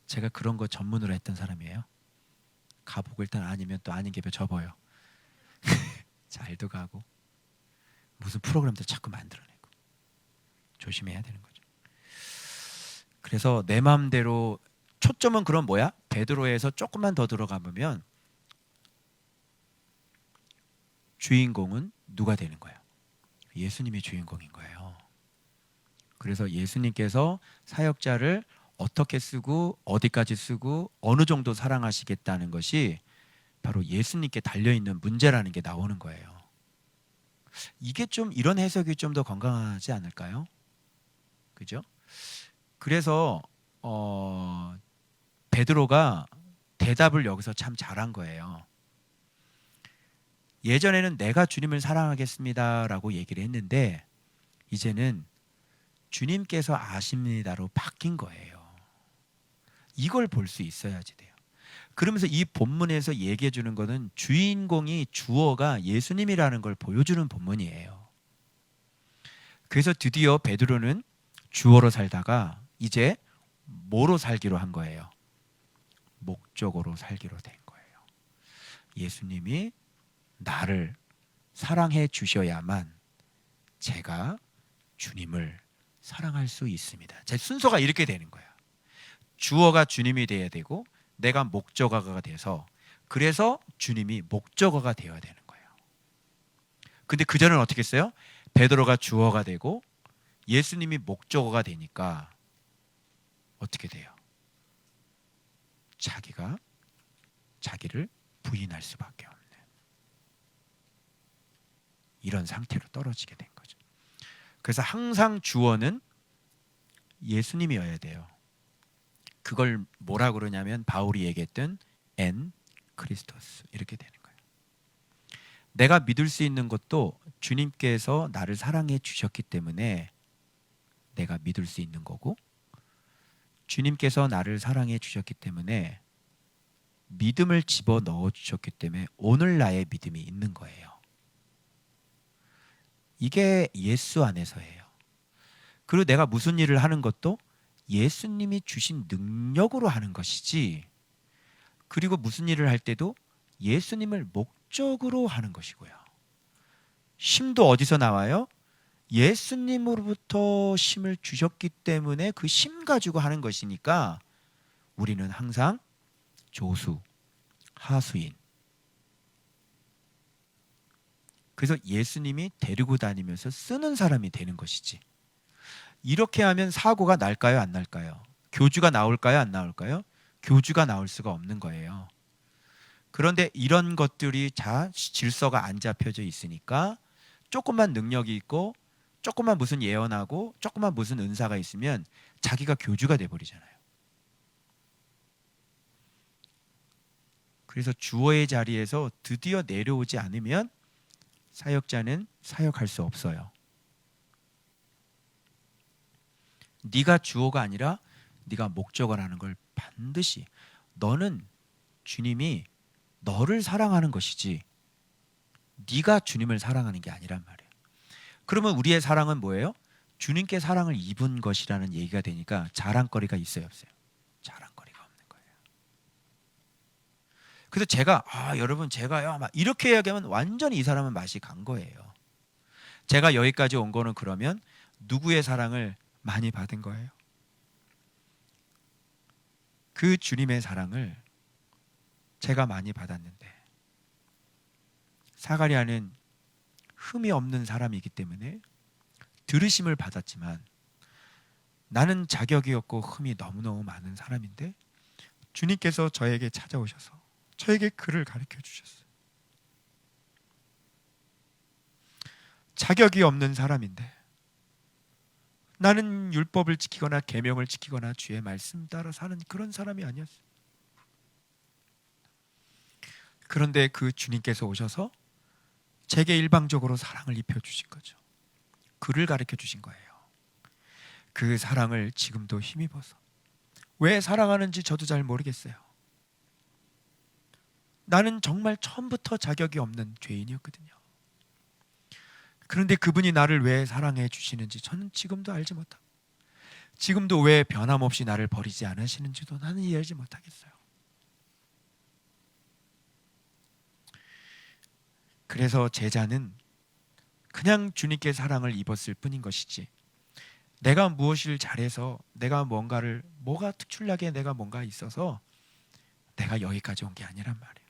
제가 그런 거 전문으로 했던 사람이에요. 가보고 일단 아니면 또 아닌 개별 접어요. 잘도 가고 무슨 프로그램들 자꾸 만들어내고 조심해야 되는 거죠. 그래서 내 마음대로 초점은 그럼 뭐야? 베드로에서 조금만 더 들어가보면 주인공은 누가 되는 거예요? 예수님이 주인공인 거예요. 그래서 예수님께서 사역자를 어떻게 쓰고 어디까지 쓰고 어느 정도 사랑하시겠다는 것이 바로 예수님께 달려있는 문제라는 게 나오는 거예요. 이게 좀 이런 해석이 좀 더 건강하지 않을까요? 그죠? 그래서 베드로가 대답을 여기서 참 잘한 거예요. 예전에는 내가 주님을 사랑하겠습니다라고 얘기를 했는데 이제는 주님께서 아십니다로 바뀐 거예요. 이걸 볼 수 있어야지 돼요. 그러면서 이 본문에서 얘기해 주는 거는 주인공이 주어가 예수님이라는 걸 보여주는 본문이에요. 그래서 드디어 베드로는 주어로 살다가 이제 뭐로 살기로 한 거예요? 목적으로 살기로 된 거예요. 예수님이 나를 사랑해 주셔야만 제가 주님을 사랑할 수 있습니다. 제 순서가 이렇게 되는 거야. 주어가 주님이 돼야 되고 내가 목적어가 돼서 그래서 주님이 목적어가 되어야 되는 거예요. 근데 그전에는 어떻게 했어요? 베드로가 주어가 되고 예수님이 목적어가 되니까 어떻게 돼요? 자기가 자기를 부인할 수밖에 없는 이런 상태로 떨어지게 된 거죠. 그래서 항상 주어는 예수님이어야 돼요. 그걸 뭐라 그러냐면 바울이 얘기했던 엔 크리스토스 이렇게 되는 거예요. 내가 믿을 수 있는 것도 주님께서 나를 사랑해 주셨기 때문에 내가 믿을 수 있는 거고 주님께서 나를 사랑해 주셨기 때문에 믿음을 집어넣어 주셨기 때문에 오늘 나의 믿음이 있는 거예요. 이게 예수 안에서예요. 그리고 내가 무슨 일을 하는 것도 예수님이 주신 능력으로 하는 것이지 그리고 무슨 일을 할 때도 예수님을 목적으로 하는 것이고요. 쉼도 어디서 나와요? 예수님으로부터 쉼을 주셨기 때문에 그 쉼 가지고 하는 것이니까 우리는 항상 조수, 하수인. 그래서 예수님이 데리고 다니면서 쓰는 사람이 되는 것이지. 이렇게 하면 사고가 날까요? 안 날까요? 교주가 나올까요? 안 나올까요? 교주가 나올 수가 없는 거예요. 그런데 이런 것들이 다 질서가 안 잡혀져 있으니까 조금만 능력이 있고 조금만 무슨 예언하고 조금만 무슨 은사가 있으면 자기가 교주가 돼버리잖아요. 그래서 주어의 자리에서 드디어 내려오지 않으면 사역자는 사역할 수 없어요. 네가 주어가 아니라 네가 목적어라는 걸 반드시 너는 주님이 너를 사랑하는 것이지 네가 주님을 사랑하는 게 아니란 말이에요. 그러면 우리의 사랑은 뭐예요? 주님께 사랑을 입은 것이라는 얘기가 되니까 자랑거리가 있어요, 없어요? 자랑거리가 없는 거예요. 그래서 제가 여러분 제가요 막 이렇게 이야기하면 완전히 이 사람은 맛이 간 거예요. 제가 여기까지 온 거는 그러면 누구의 사랑을 많이 받은 거예요? 그 주님의 사랑을 제가 많이 받았는데 사가랴는 흠이 없는 사람이기 때문에 들으심을 받았지만 나는 자격이 없고 흠이 너무너무 많은 사람인데 주님께서 저에게 찾아오셔서 저에게 글을 가르쳐 주셨어요. 자격이 없는 사람인데 나는 율법을 지키거나 계명을 지키거나 주의 말씀 따라 사는 그런 사람이 아니었어요. 그런데 그 주님께서 오셔서 제게 일방적으로 사랑을 입혀주신 거죠. 글을 가르쳐 주신 거예요. 그 사랑을 지금도 힘입어서 왜 사랑하는지 저도 잘 모르겠어요. 나는 정말 처음부터 자격이 없는 죄인이었거든요. 그런데 그분이 나를 왜 사랑해 주시는지 저는 지금도 알지 못하고 지금도 왜 변함없이 나를 버리지 않으시는지도 나는 이해하지 못하겠어요. 그래서 제자는 그냥 주님께 사랑을 입었을 뿐인 것이지 내가 무엇을 잘해서 내가 뭐가 특출나게 내가 뭔가 있어서 내가 여기까지 온 게 아니란 말이에요.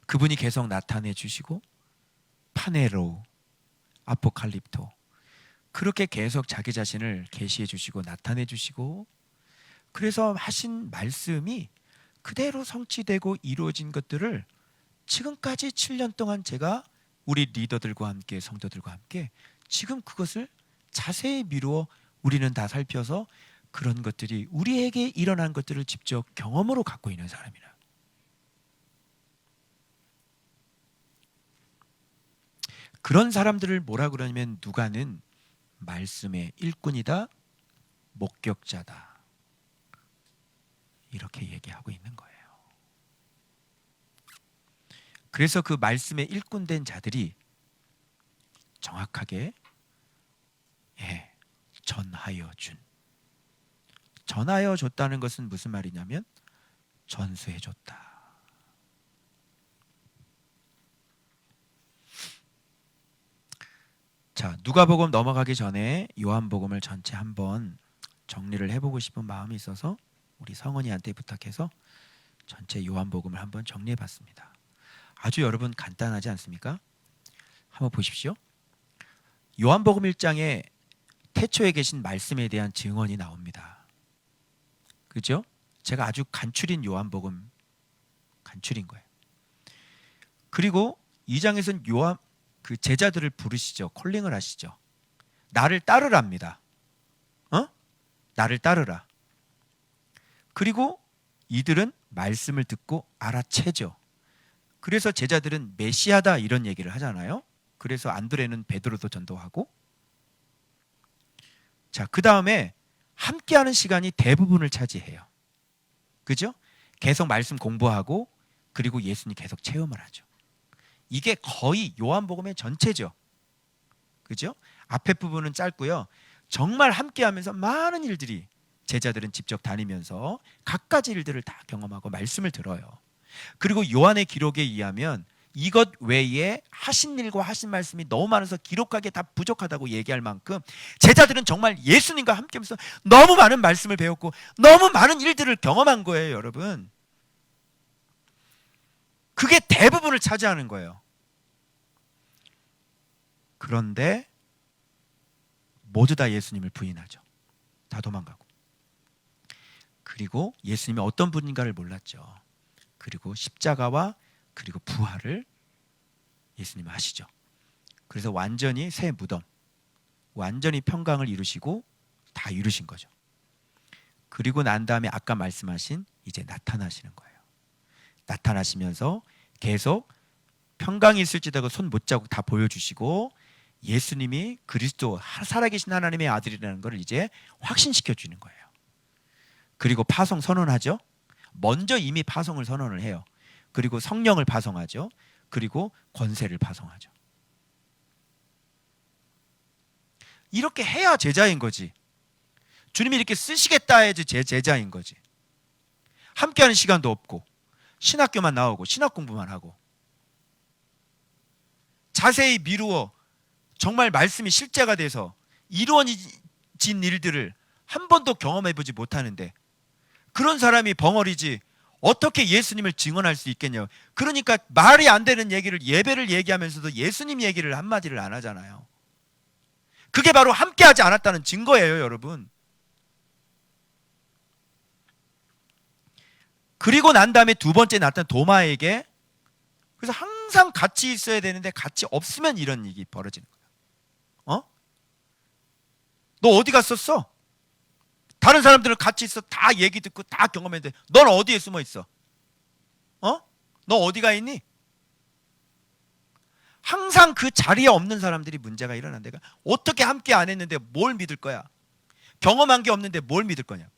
그분이 계속 나타내 주시고 파네로, 아포칼립토 그렇게 계속 자기 자신을 계시해 주시고 나타내 주시고 그래서 하신 말씀이 그대로 성취되고 이루어진 것들을 지금까지 7년 동안 제가 우리 리더들과 함께 성도들과 함께 지금 그것을 자세히 미루어 우리는 다 살펴서 그런 것들이 우리에게 일어난 것들을 직접 경험으로 갖고 있는 사람이라. 그런 사람들을 뭐라 그러냐면 누가는 말씀의 일꾼이다, 목격자다, 이렇게 얘기하고 있는 거예요. 그래서 그 말씀의 일꾼된 자들이 정확하게 전하여 줬다는 것은 무슨 말이냐면 전수해 줬다. 자, 누가복음 넘어가기 전에 요한복음을 전체 한번 정리를 해보고 싶은 마음이 있어서 우리 성은이한테 부탁해서 전체 요한복음을 한번 정리해봤습니다. 아주 여러분 간단하지 않습니까? 한번 보십시오. 요한복음 1장에 태초에 계신 말씀에 대한 증언이 나옵니다. 그죠? 제가 아주 간추린 요한복음 간추린 거예요. 그리고 2장에서는 요한 그 제자들을 부르시죠. 콜링을 하시죠. 나를 따르랍니다. 나를 따르라. 그리고 이들은 말씀을 듣고 알아채죠. 그래서 제자들은 메시아다 이런 얘기를 하잖아요. 그래서 안드레는 베드로도 전도하고. 자, 그 다음에 함께하는 시간이 대부분을 차지해요. 그죠? 계속 말씀 공부하고 그리고 예수님 계속 체험을 하죠. 이게 거의 요한복음의 전체죠. 그죠? 앞에 부분은 짧고요. 정말 함께하면서 많은 일들이 제자들은 직접 다니면서 각가지 일들을 다 경험하고 말씀을 들어요. 그리고 요한의 기록에 의하면 이것 외에 하신 일과 하신 말씀이 너무 많아서 기록하기에 다 부족하다고 얘기할 만큼 제자들은 정말 예수님과 함께하면서 너무 많은 말씀을 배웠고 너무 많은 일들을 경험한 거예요, 여러분. 그게 대부분을 차지하는 거예요. 그런데 모두 다 예수님을 부인하죠. 다 도망가고. 그리고 예수님이 어떤 분인가를 몰랐죠. 그리고 십자가와 그리고 부활을 예수님은 하시죠. 그래서 완전히 새 무덤, 완전히 평강을 이루시고 다 이루신 거죠. 그리고 난 다음에 아까 말씀하신 이제 나타나시는 거예요. 나타나시면서 계속 평강이 있을지라도 손 못 자국 다 보여주시고 예수님이 그리스도 살아계신 하나님의 아들이라는 걸 이제 확신시켜 주는 거예요. 그리고 파송 선언하죠. 먼저 이미 파송을 선언을 해요. 그리고 성령을 파송하죠. 그리고 권세를 파송하죠. 이렇게 해야 제자인 거지. 주님이 이렇게 쓰시겠다 해야지 제자인 거지. 함께하는 시간도 없고 신학교만 나오고 신학 공부만 하고 자세히 미루어 정말 말씀이 실제가 돼서 이루어진 일들을 한 번도 경험해보지 못하는데 그런 사람이 벙어리지 어떻게 예수님을 증언할 수 있겠냐고. 그러니까 말이 안 되는 얘기를 예배를 얘기하면서도 예수님 얘기를 한마디를 안 하잖아요. 그게 바로 함께하지 않았다는 증거예요, 여러분. 그리고 난 다음에 두 번째 나타난 도마에게, 그래서 항상 같이 있어야 되는데 같이 없으면 이런 일이 벌어지는 거예요. 너 어디 갔었어? 다른 사람들은 같이 있어. 다 얘기 듣고 다 경험했는데 넌 어디에 숨어 있어? 너 어디가 있니? 항상 그 자리에 없는 사람들이 문제가 일어난다니까. 어떻게 함께 안 했는데 뭘 믿을 거야? 경험한 게 없는데 뭘 믿을 거냐?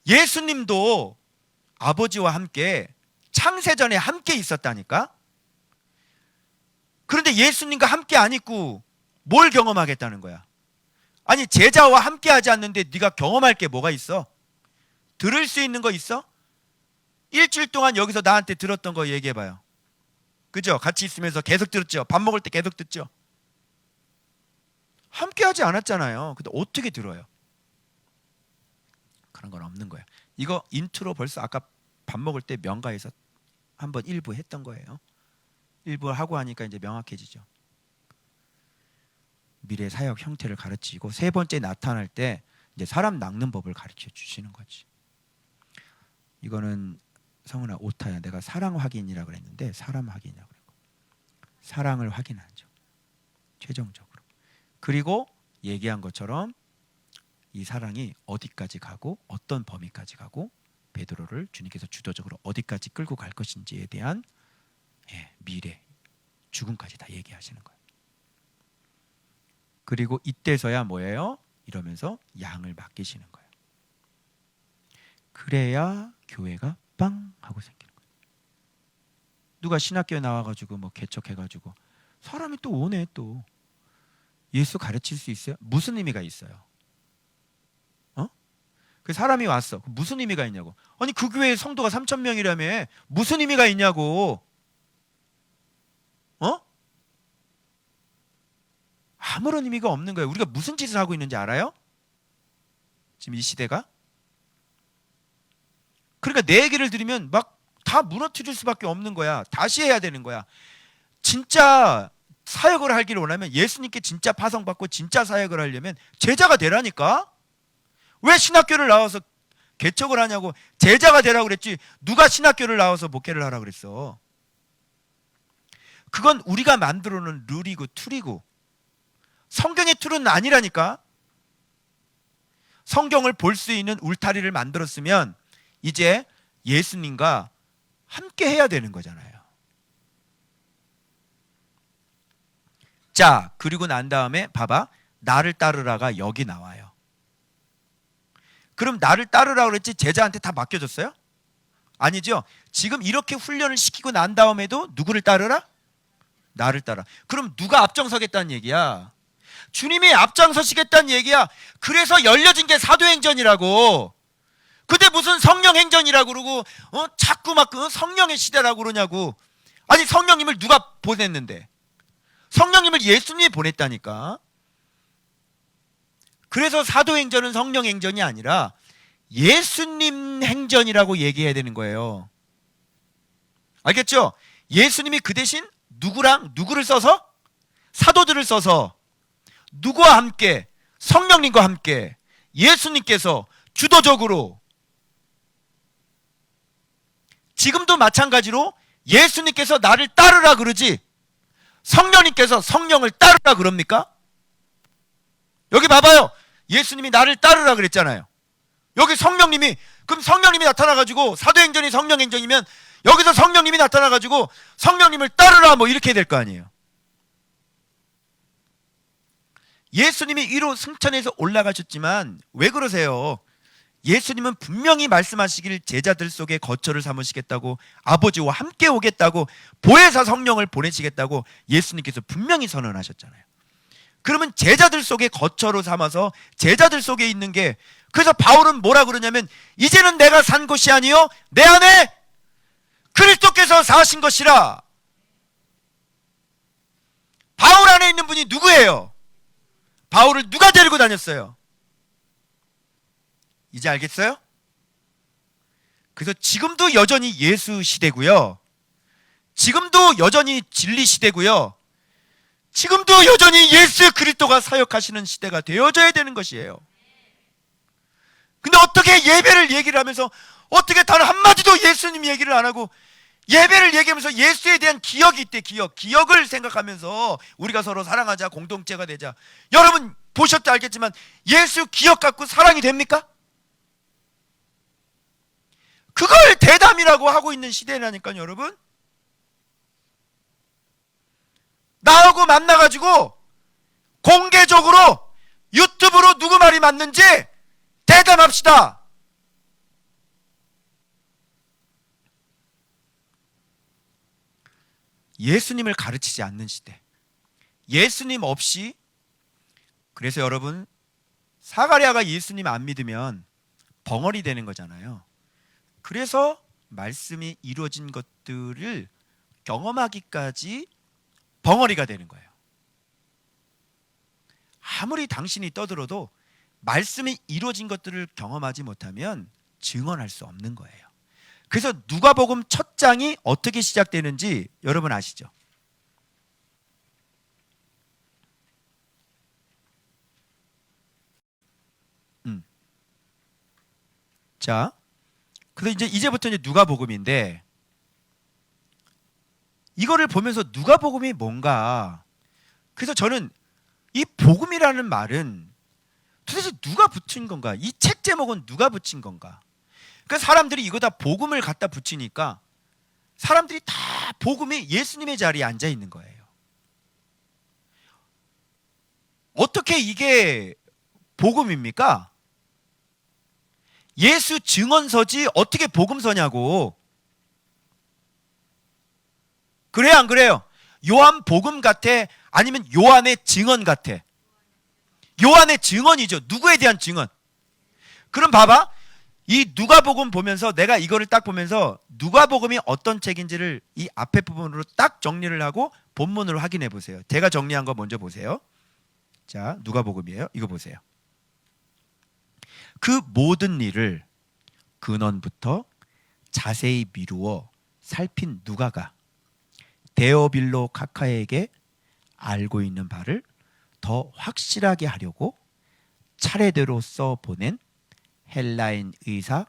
예수님도 아버지와 함께 창세전에 함께 있었다니까. 그런데 예수님과 함께 안 있고 뭘 경험하겠다는 거야? 아니, 제자와 함께 하지 않는데 네가 경험할 게 뭐가 있어? 들을 수 있는 거 있어? 일주일 동안 여기서 나한테 들었던 거 얘기해봐요. 그죠? 같이 있으면서 계속 들었죠? 밥 먹을 때 계속 듣죠? 함께 하지 않았잖아요. 근데 어떻게 들어요? 그런 건 없는 거예요. 이거 인트로 벌써 아까 밥 먹을 때 명가에서 한번 일부 했던 거예요. 일부 하고 하니까 이제 명확해지죠. 미래 사역 형태를 가르치고 세 번째 나타날 때 이제 사람 낚는 법을 가르쳐 주시는 거지. 이거는 성은아 오타야. 내가 사랑 확인이라고 그랬는데 사람 확인이라고 그랬고, 사랑을 확인하죠. 최종적으로. 그리고 얘기한 것처럼 이 사랑이 어디까지 가고 어떤 범위까지 가고 베드로를 주님께서 주도적으로 어디까지 끌고 갈 것인지에 대한 미래, 죽음까지 다 얘기하시는 거예요. 그리고 이때서야 뭐예요? 이러면서 양을 맡기시는 거예요. 그래야 교회가 빵 하고 생기는 거예요. 누가 신학교에 나와가지고 뭐 개척해가지고 사람이 또 오네. 또 예수 가르칠 수 있어요? 무슨 의미가 있어요? 그 사람이 왔어. 무슨 의미가 있냐고. 아니 그 교회에 성도가 3,000명이라며 무슨 의미가 있냐고. 아무런 의미가 없는 거예요. 우리가 무슨 짓을 하고 있는지 알아요? 지금 이 시대가? 그러니까 내 얘기를 들으면 막 다 무너뜨릴 수밖에 없는 거야. 다시 해야 되는 거야. 진짜 사역을 하기를 원하면, 예수님께 진짜 파송받고 진짜 사역을 하려면 제자가 되라니까. 왜 신학교를 나와서 개척을 하냐고. 제자가 되라고 그랬지 누가 신학교를 나와서 목회를 하라고 그랬어. 그건 우리가 만들어 놓은 룰이고 툴이고 성경의 툴은 아니라니까. 성경을 볼 수 있는 울타리를 만들었으면 이제 예수님과 함께 해야 되는 거잖아요. 자, 그리고 난 다음에 봐봐. 나를 따르라가 여기 나와요. 그럼 나를 따르라고 그랬지 제자한테 다 맡겨줬어요? 아니죠. 지금 이렇게 훈련을 시키고 난 다음에도 누구를 따르라? 나를 따라. 그럼 누가 앞장서겠다는 얘기야? 주님이 앞장서시겠다는 얘기야. 그래서 열려진 게 사도행전이라고. 근데 무슨 성령행전이라고 그러고 자꾸 막 성령의 시대라고 그러냐고. 아니 성령님을 누가 보냈는데? 성령님을 예수님이 보냈다니까. 그래서 사도행전은 성령행전이 아니라 예수님 행전이라고 얘기해야 되는 거예요. 알겠죠? 예수님이 그 대신 누구를 써서? 사도들을 써서 누구와 함께? 성령님과 함께 예수님께서 주도적으로. 지금도 마찬가지로 예수님께서 나를 따르라 그러지 성령님께서 성령을 따르라 그럽니까? 여기 봐봐요. 예수님이 나를 따르라 그랬잖아요. 여기 성령님이, 그럼 성령님이 나타나가지고 사도행전이 성령행전이면 여기서 성령님이 나타나가지고 성령님을 따르라 뭐 이렇게 될 거 아니에요. 예수님이 위로 승천해서 올라가셨지만 왜 그러세요? 예수님은 분명히 말씀하시길 제자들 속에 거처를 삼으시겠다고, 아버지와 함께 오겠다고, 보혜사 성령을 보내시겠다고 예수님께서 분명히 선언하셨잖아요. 그러면 제자들 속에 거처로 삼아서 제자들 속에 있는 게, 그래서 바울은 뭐라 그러냐면 이제는 내가 산 것이 아니요 내 안에 그리스도께서 사신 것이라. 바울 안에 있는 분이 누구예요? 바울을 누가 데리고 다녔어요? 이제 알겠어요? 그래서 지금도 여전히 예수 시대고요. 지금도 여전히 진리 시대고요. 지금도 여전히 예수 그리스도가 사역하시는 시대가 되어져야 되는 것이에요. 근데 어떻게 예배를 얘기를 하면서 어떻게 단 한마디도 예수님 얘기를 안 하고 예배를 얘기하면서 예수에 대한 기억이 있대. 기억을 생각하면서 우리가 서로 사랑하자, 공동체가 되자. 여러분 보셨다 알겠지만 예수 기억 갖고 사랑이 됩니까? 그걸 대담이라고 하고 있는 시대라니까요, 여러분. 나하고 만나가지고 공개적으로 유튜브로 누구 말이 맞는지 대담합시다. 예수님을 가르치지 않는 시대. 예수님 없이. 그래서 여러분, 사가랴가 예수님 안 믿으면 벙어리 되는 거잖아요. 그래서 말씀이 이루어진 것들을 경험하기까지 벙어리가 되는 거예요. 아무리 당신이 떠들어도 말씀이 이루어진 것들을 경험하지 못하면 증언할 수 없는 거예요. 그래서 누가복음 첫 장이 어떻게 시작되는지 여러분 아시죠? 자, 그래서 이제부터 누가복음인데, 이거를 보면서 누가복음이 뭔가, 그래서 저는 이 복음이라는 말은 도대체 누가 붙인 건가? 이 책 제목은 누가 붙인 건가? 그러니까 사람들이 이거 다 복음을 갖다 붙이니까 사람들이 다 복음이 예수님의 자리에 앉아 있는 거예요. 어떻게 이게 복음입니까? 예수 증언서지 어떻게 복음서냐고. 그래요, 안 그래요? 요한 복음 같아? 아니면 요한의 증언 같아? 요한의 증언이죠. 누구에 대한 증언? 그럼 봐봐. 이 누가복음 보면서 내가 이거를 딱 보면서 누가복음이 어떤 책인지를 이 앞에 부분으로 딱 정리를 하고 본문으로 확인해 보세요. 제가 정리한 거 먼저 보세요. 자, 누가복음이에요. 이거 보세요. 그 모든 일을 근원부터 자세히 미루어 살핀 누가가 데오빌로 카카에게 알고 있는 바를 더 확실하게 하려고 차례대로 써보낸 헬라인 의사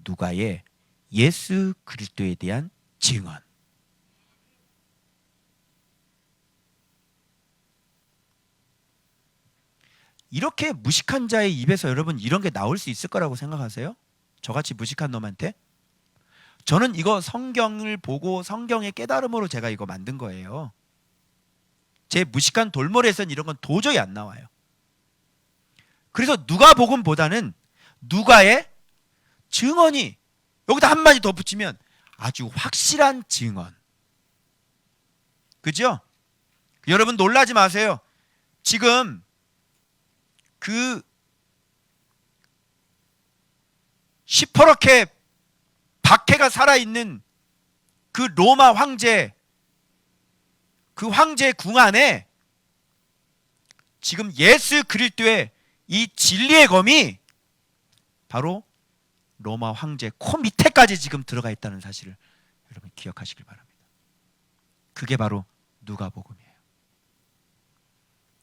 누가의 예수 그리스도에 대한 증언. 이렇게 무식한 자의 입에서 여러분 이런 게 나올 수 있을 거라고 생각하세요? 저같이 무식한 놈한테? 저는 이거 성경을 보고 성경의 깨달음으로 제가 이거 만든 거예요. 제 무식한 돌머리에선 이런 건 도저히 안 나와요. 그래서 누가복음보다는 누가의 증언이 여기다 한마디 더 붙이면 아주 확실한 증언. 그죠? 여러분 놀라지 마세요. 지금 그 시퍼렇게 박해가 살아있는 그 로마 황제, 그 황제 궁 안에 지금 예수 그리스도의 이 진리의 검이 바로 로마 황제 코 밑에까지 지금 들어가 있다는 사실을 여러분 기억하시길 바랍니다. 그게 바로 누가복음이에요.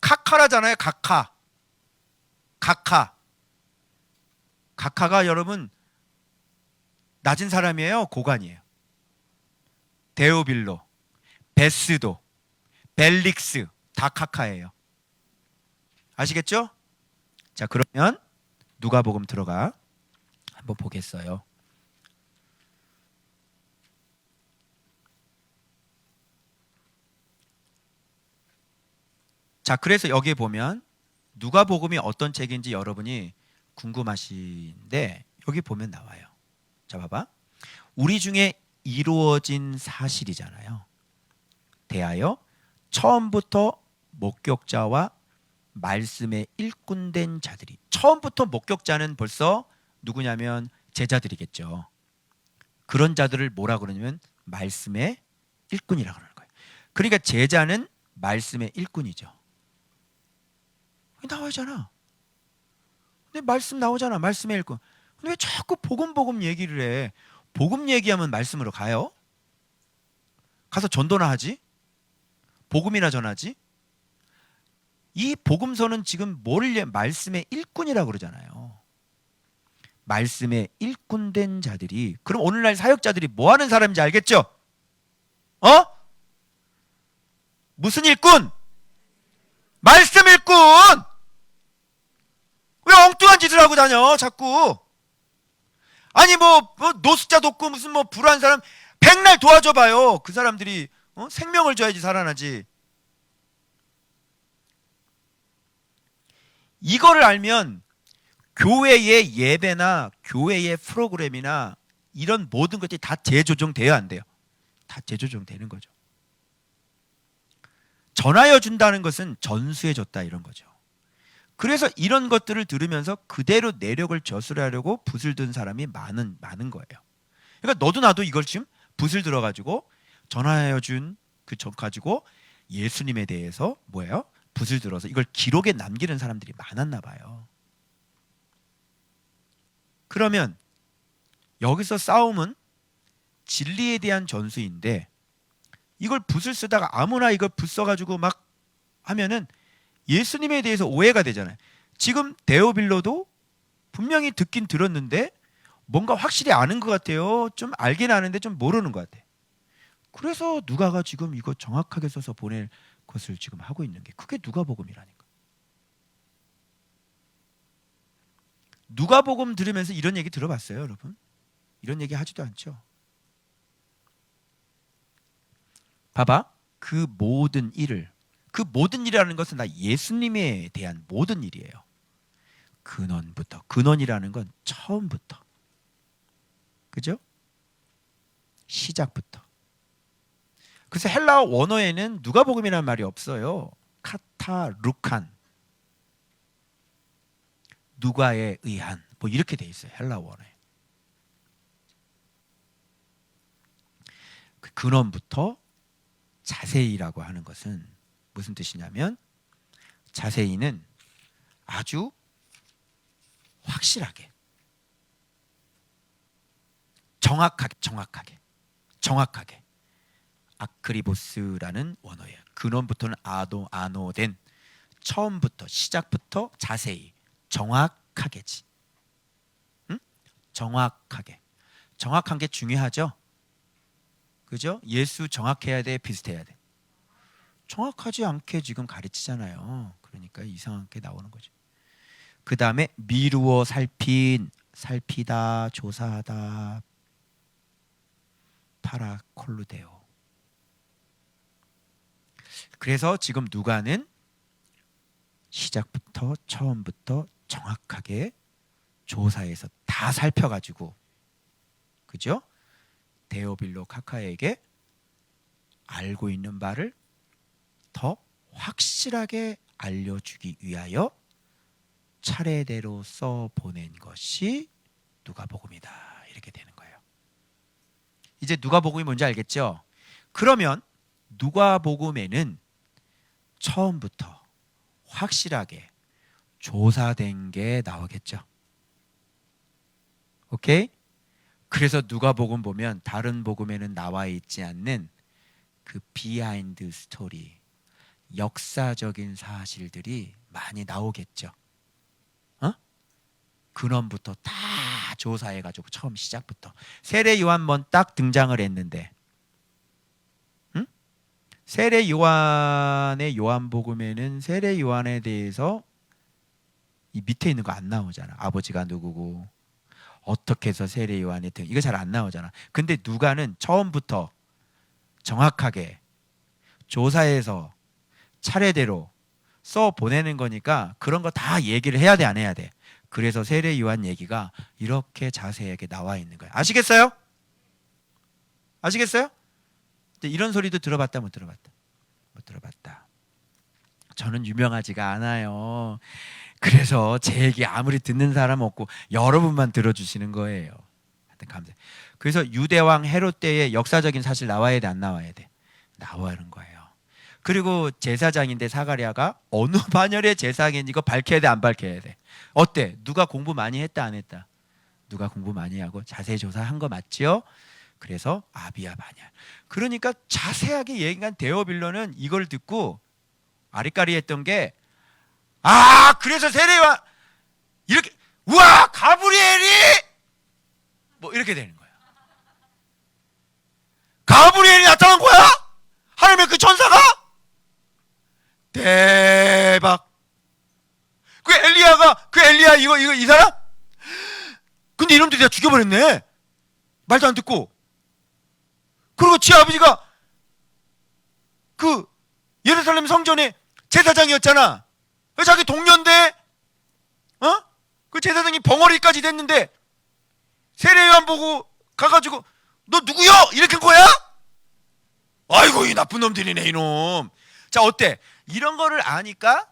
카카라잖아요. 카카가 여러분 낮은 사람이에요? 고관이에요? 데오빌로, 베스도, 벨릭스 다 카카예요. 아시겠죠? 자, 그러면 누가복음 들어가 한번 보겠어요. 자, 그래서 여기에 보면 누가복음이 어떤 책인지 여러분이 궁금하신데 여기 보면 나와요. 자, 봐봐. 우리 중에 이루어진 사실이잖아요. 대하여 처음부터 목격자와 말씀에 일꾼된 자들이, 처음부터 목격자는 벌써 누구냐면 제자들이겠죠. 그런 자들을 뭐라 그러냐면 말씀의 일꾼이라고 그러는 거예요. 그러니까 제자는 말씀의 일꾼이죠. 나와있잖아. 근데 말씀 나오잖아. 말씀의 일꾼. 근데 왜 자꾸 복음 얘기를 해? 복음 얘기하면 말씀으로 가요? 가서 전도나 하지? 복음이나 전하지? 이 복음서는 지금 뭐를 말씀의 일꾼이라고 그러잖아요. 말씀의 일꾼된 자들이, 그럼 오늘날 사역자들이 뭐 하는 사람인지 알겠죠? 무슨 일꾼? 말씀 일꾼! 왜 엉뚱한 짓을 하고 다녀 자꾸? 아니 뭐 노숙자 돕고 무슨 뭐 불우한 사람 백날 도와줘 봐요. 그 사람들이 생명을 줘야지 살아나지. 이거를 알면 교회의 예배나 교회의 프로그램이나 이런 모든 것들이 다 재조정돼야 안 돼요. 다 재조정되는 거죠. 전하여 준다는 것은 전수해 줬다 이런 거죠. 그래서 이런 것들을 들으면서 그대로 내력을 저술하려고 붓을 든 사람이 많은 거예요. 그러니까 너도 나도 이걸 지금 붓을 들어가지고 전하여 준 그 점 가지고 예수님에 대해서 뭐예요? 붓을 들어서 이걸 기록에 남기는 사람들이 많았나 봐요. 그러면 여기서 싸움은 진리에 대한 전수인데 이걸 붓을 쓰다가 아무나 이걸 붓 써가지고 막 하면은 예수님에 대해서 오해가 되잖아요. 지금 데오빌로도 분명히 듣긴 들었는데 뭔가 확실히 아는 것 같아요. 좀 알긴 아는데 좀 모르는 것 같아. 그래서 누가가 지금 이거 정확하게 써서 보낼 것을 지금 하고 있는 게 그게 누가복음이라니까. 누가복음 들으면서 이런 얘기 들어봤어요, 여러분? 이런 얘기 하지도 않죠. 봐봐, 그 모든 일이라는 것은 다 예수님에 대한 모든 일이에요. 근원부터, 근원이라는 건 처음부터, 그죠? 시작부터. 그래서 헬라어 원어에는 누가복음이라는 말이 없어요. 카타루칸, 누가에 의한, 뭐 이렇게 돼 있어요, 헬라어 원어에. 그 근원부터 자세히라고 하는 것은 무슨 뜻이냐면, 자세히는 아주 확실하게, 정확하게 아크리보스라는 원어예요. 근원부터는 아노된, 처음부터 시작부터 자세히, 정확하게지. 응? 정확한 게 중요하죠. 그죠? 예수 정확해야 돼, 비슷해야 돼? 정확하지 않게 지금 가르치잖아요. 그러니까 이상한 게 나오는 거죠. 그 다음에 미루어 살피다, 조사하다, 파라콜루데오. 그래서 지금 누가는 시작부터 처음부터 정확하게 조사해서 다 살펴가지고, 그죠? 데오빌로 카카에게 알고 있는 바를 더 확실하게 알려주기 위하여 차례대로 써보낸 것이 누가복음이다, 이렇게 되는 거예요. 이제 누가복음이 뭔지 알겠죠? 그러면 누가복음에는 처음부터 확실하게 조사된 게 나오겠죠. 오케이? 그래서 누가복음 보면 다른 복음에는 나와 있지 않는 그 비하인드 스토리, 역사적인 사실들이 많이 나오겠죠. 근원부터 다 조사해가지고 처음 시작부터. 세례 요한만 딱 등장을 했는데, 세례 요한의 요한복음에는 세례 요한에 대해서 이 밑에 있는 거 안 나오잖아. 아버지가 누구고 어떻게 해서 세례 요한이 등, 이거 잘 안 나오잖아. 근데 누가는 처음부터 정확하게 조사해서 차례대로 써 보내는 거니까 그런 거 다 얘기를 해야 돼, 안 해야 돼? 그래서 세례 요한 얘기가 이렇게 자세하게 나와 있는 거예요. 아시겠어요? 아시겠어요? 이런 소리도 들어봤다, 못 들어봤다? 못 들어봤다. 저는 유명하지가 않아요. 그래서 제 얘기 아무리 듣는 사람 없고 여러분만 들어주시는 거예요. 하여튼 감사해요. 그래서 유대왕 헤롯 때의 역사적인 사실 나와야 돼, 안 나와야 돼? 나와는 거예요. 그리고 제사장인데 사가랴가 어느 반열의 제사장인지 이거 밝혀야 돼, 안 밝혀야 돼? 어때? 누가 공부 많이 했다, 안 했다? 누가 공부 많이 하고 자세히 조사한 거 맞지요? 그래서 아비야 반열. 그러니까 자세하게 얘기한 데오빌로는 이걸 듣고 아리까리했던 게, 그래서 세례요한 이렇게, 우와, 가브리엘이 뭐 이렇게 되는 거야. 가브리엘이 나타난 거야? 하나님의 그 천사가? 대박. 그 엘리야 이거 이 사람? 근데 이놈들이 다 죽여버렸네. 말도 안 듣고. 그리고 지 아버지가 그 예루살렘 성전의 제사장이었잖아. 자기 동료인데, 그 제사장이 벙어리까지 됐는데 세례요한 보고 가가지고 너 누구요? 이렇게 한 거야? 아이고, 이 나쁜 놈들이네, 이놈. 자, 어때? 이런 거를 아니까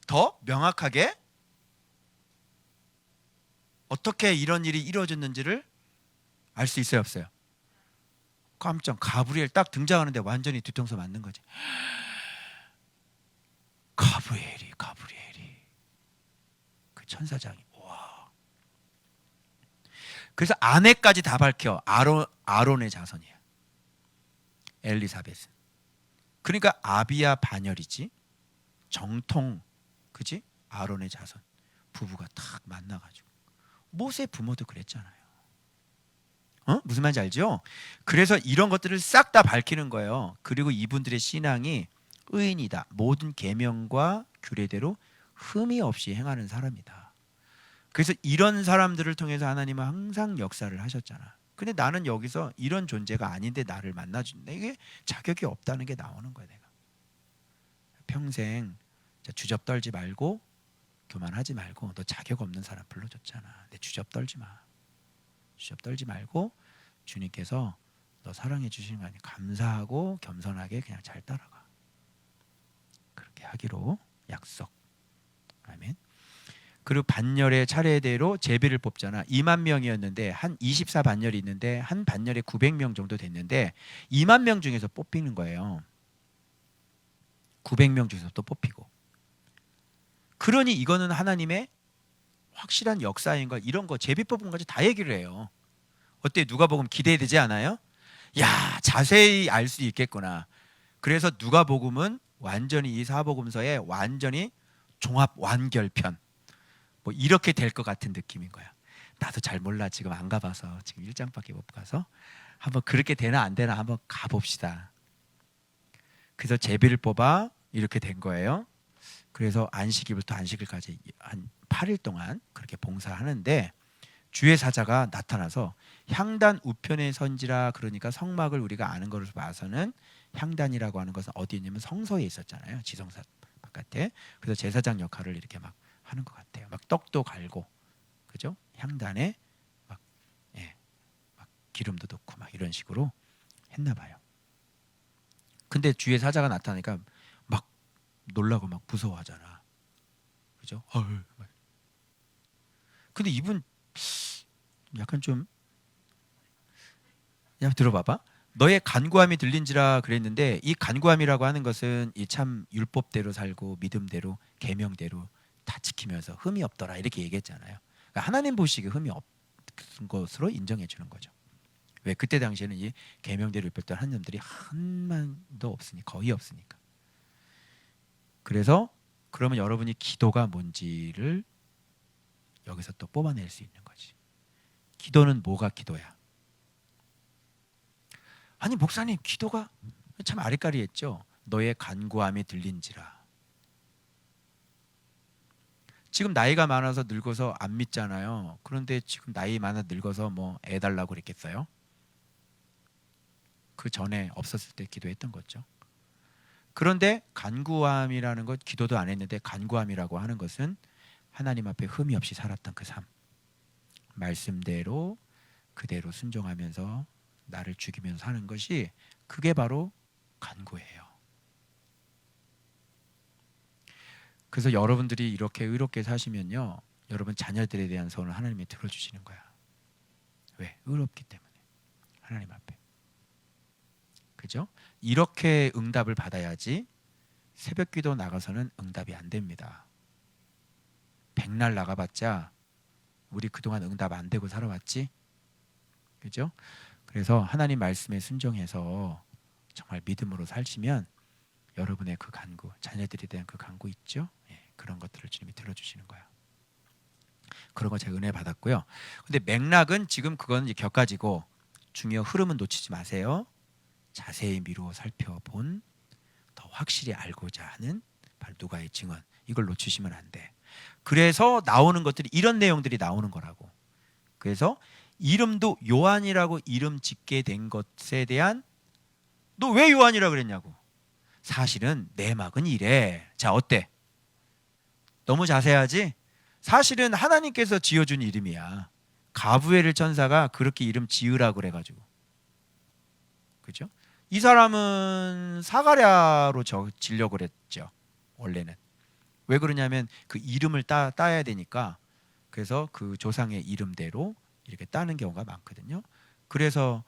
더 명확하게 어떻게 이런 일이 이루어졌는지를 알 수 있어요, 없어요? 깜짝, 가브리엘 딱 등장하는데 완전히 뒤통수 맞는 거지. 가브리엘이 그 천사장이, 와. 그래서 아내까지 다 밝혀. 아론의 자손이야, 엘리사벳은. 그러니까 아비야 반열이지, 정통, 그지? 아론의 자손 부부가 탁 만나가지고. 모세 부모도 그랬잖아요. 무슨 말인지 알죠? 그래서 이런 것들을 싹 다 밝히는 거예요. 그리고 이분들의 신앙이 의인이다, 모든 계명과 규례대로 흠이 없이 행하는 사람이다. 그래서 이런 사람들을 통해서 하나님은 항상 역사를 하셨잖아. 근데 나는 여기서 이런 존재가 아닌데 나를 만나준다. 이게 자격이 없다는 게 나오는 거야. 내가 평생 주접 떨지 말고 교만하지 말고, 너 자격 없는 사람 불러줬잖아. 내 주접 떨지 마. 주접 떨지 말고 주님께서 너 사랑해 주시는 거 아니야. 감사하고 겸손하게 그냥 잘 따라가. 그렇게 하기로 약속. 아멘. 그리고 반열의 차례대로 제비를 뽑잖아. 2만 명이었는데 한 24 반열이 있는데 한 반열에 900명 정도 됐는데 2만 명 중에서 뽑히는 거예요. 900명 중에서 또 뽑히고. 그러니 이거는 하나님의 확실한 역사인 거, 이런 거 제비 뽑은 거지 다 얘기를 해요. 어때? 누가복음 기대되지 않아요? 야, 자세히 알 수 있겠구나. 그래서 누가복음은 완전히 이 사복음서의 완전히 종합 완결편, 뭐 이렇게 될 것 같은 느낌인 거야. 나도 잘 몰라. 지금 안 가봐서 지금 1장밖에 못 가서 한번 그렇게 되나 안 되나 한번 가봅시다. 그래서 제비를 뽑아 이렇게 된 거예요. 그래서 안식일부터 안식일까지 한 8일 동안 그렇게 봉사하는데 주의 사자가 나타나서 향단 우편에 선지라, 그러니까 성막을 우리가 아는 것으로 봐서는 향단이라고 하는 것은 어디 있냐면 성소에 있었잖아요. 지성사 바깥에. 그래서 제사장 역할을 이렇게 막 하는 것 같아요. 막 떡도 갈고, 그죠? 향단에 막, 예, 막 기름도 넣고 막 이런 식으로 했나 봐요. 근데 주의 사자가 나타나니까 막 놀라고 막 무서워하잖아. 그죠? 근데 이분 약간 좀, 야 들어봐봐. 너의 간구함이 들린지라 그랬는데, 이 간구함이라고 하는 것은 이 참 율법대로 살고 믿음대로 계명대로 다 지키면서 흠이 없더라 이렇게 얘기했잖아요. 그러니까 하나님 보시기에 흠이 없는 것으로 인정해 주는 거죠. 왜? 그때 당시에는 이 계명대로 율법대로 하는 놈들이 한만도 없으니까, 거의 없으니까. 그래서 그러면 여러분이 기도가 뭔지를 여기서 또 뽑아낼 수 있는 거지. 기도는 뭐가 기도야? 아니 목사님, 기도가 참 아리까리했죠. 너의 간구함이 들린지라. 지금 나이가 많아서 늙어서 안 믿잖아요. 그런데 지금 나이 많아 늙어서 뭐 애 달라고 그랬겠어요? 그 전에 없었을 때 기도했던 거죠. 그런데 간구함이라는 것, 기도도 안 했는데 간구함이라고 하는 것은 하나님 앞에 흠이 없이 살았던 그 삶, 말씀대로 그대로 순종하면서 나를 죽이면서 사는 것이, 그게 바로 간구예요. 그래서 여러분들이 이렇게 의롭게 사시면요, 여러분 자녀들에 대한 소원을 하나님이 들어주시는 거야. 왜? 의롭기 때문에. 하나님 앞에. 그죠? 이렇게 응답을 받아야지 새벽기도 나가서는 응답이 안 됩니다. 백날 나가봤자 우리 그동안 응답 안 되고 살아왔지? 그죠? 그래서 하나님 말씀에 순종해서 정말 믿음으로 살시면 여러분의 그 간구, 자녀들에 대한 그 간구 있죠? 예, 그런 것들을 주님이 들어주시는 거야. 그런 거 제가 은혜 받았고요. 근데 맥락은 지금 그건 이제 격가지고, 중요 흐름은 놓치지 마세요. 자세히 미루어 살펴본, 더 확실히 알고자 하는 바로 누가의 증언, 이걸 놓치시면 안 돼. 그래서 나오는 것들이 이런 내용들이 나오는 거라고. 그래서 이름도 요한이라고 이름 짓게 된 것에 대한, 너 왜 요한이라고 그랬냐고. 사실은 내막은 이래. 자, 어때? 너무 자세하지? 사실은 하나님께서 지어준 이름이야. 가브리엘 천사가 그렇게 이름 지으라고 그래가지고. 그죠? 이 사람은 사가랴로 지려고 그랬죠. 원래는. 왜 그러냐면 그 이름을 따야 되니까. 그래서 그 조상의 이름대로 이렇게 따는 경우가 많거든요. 그래서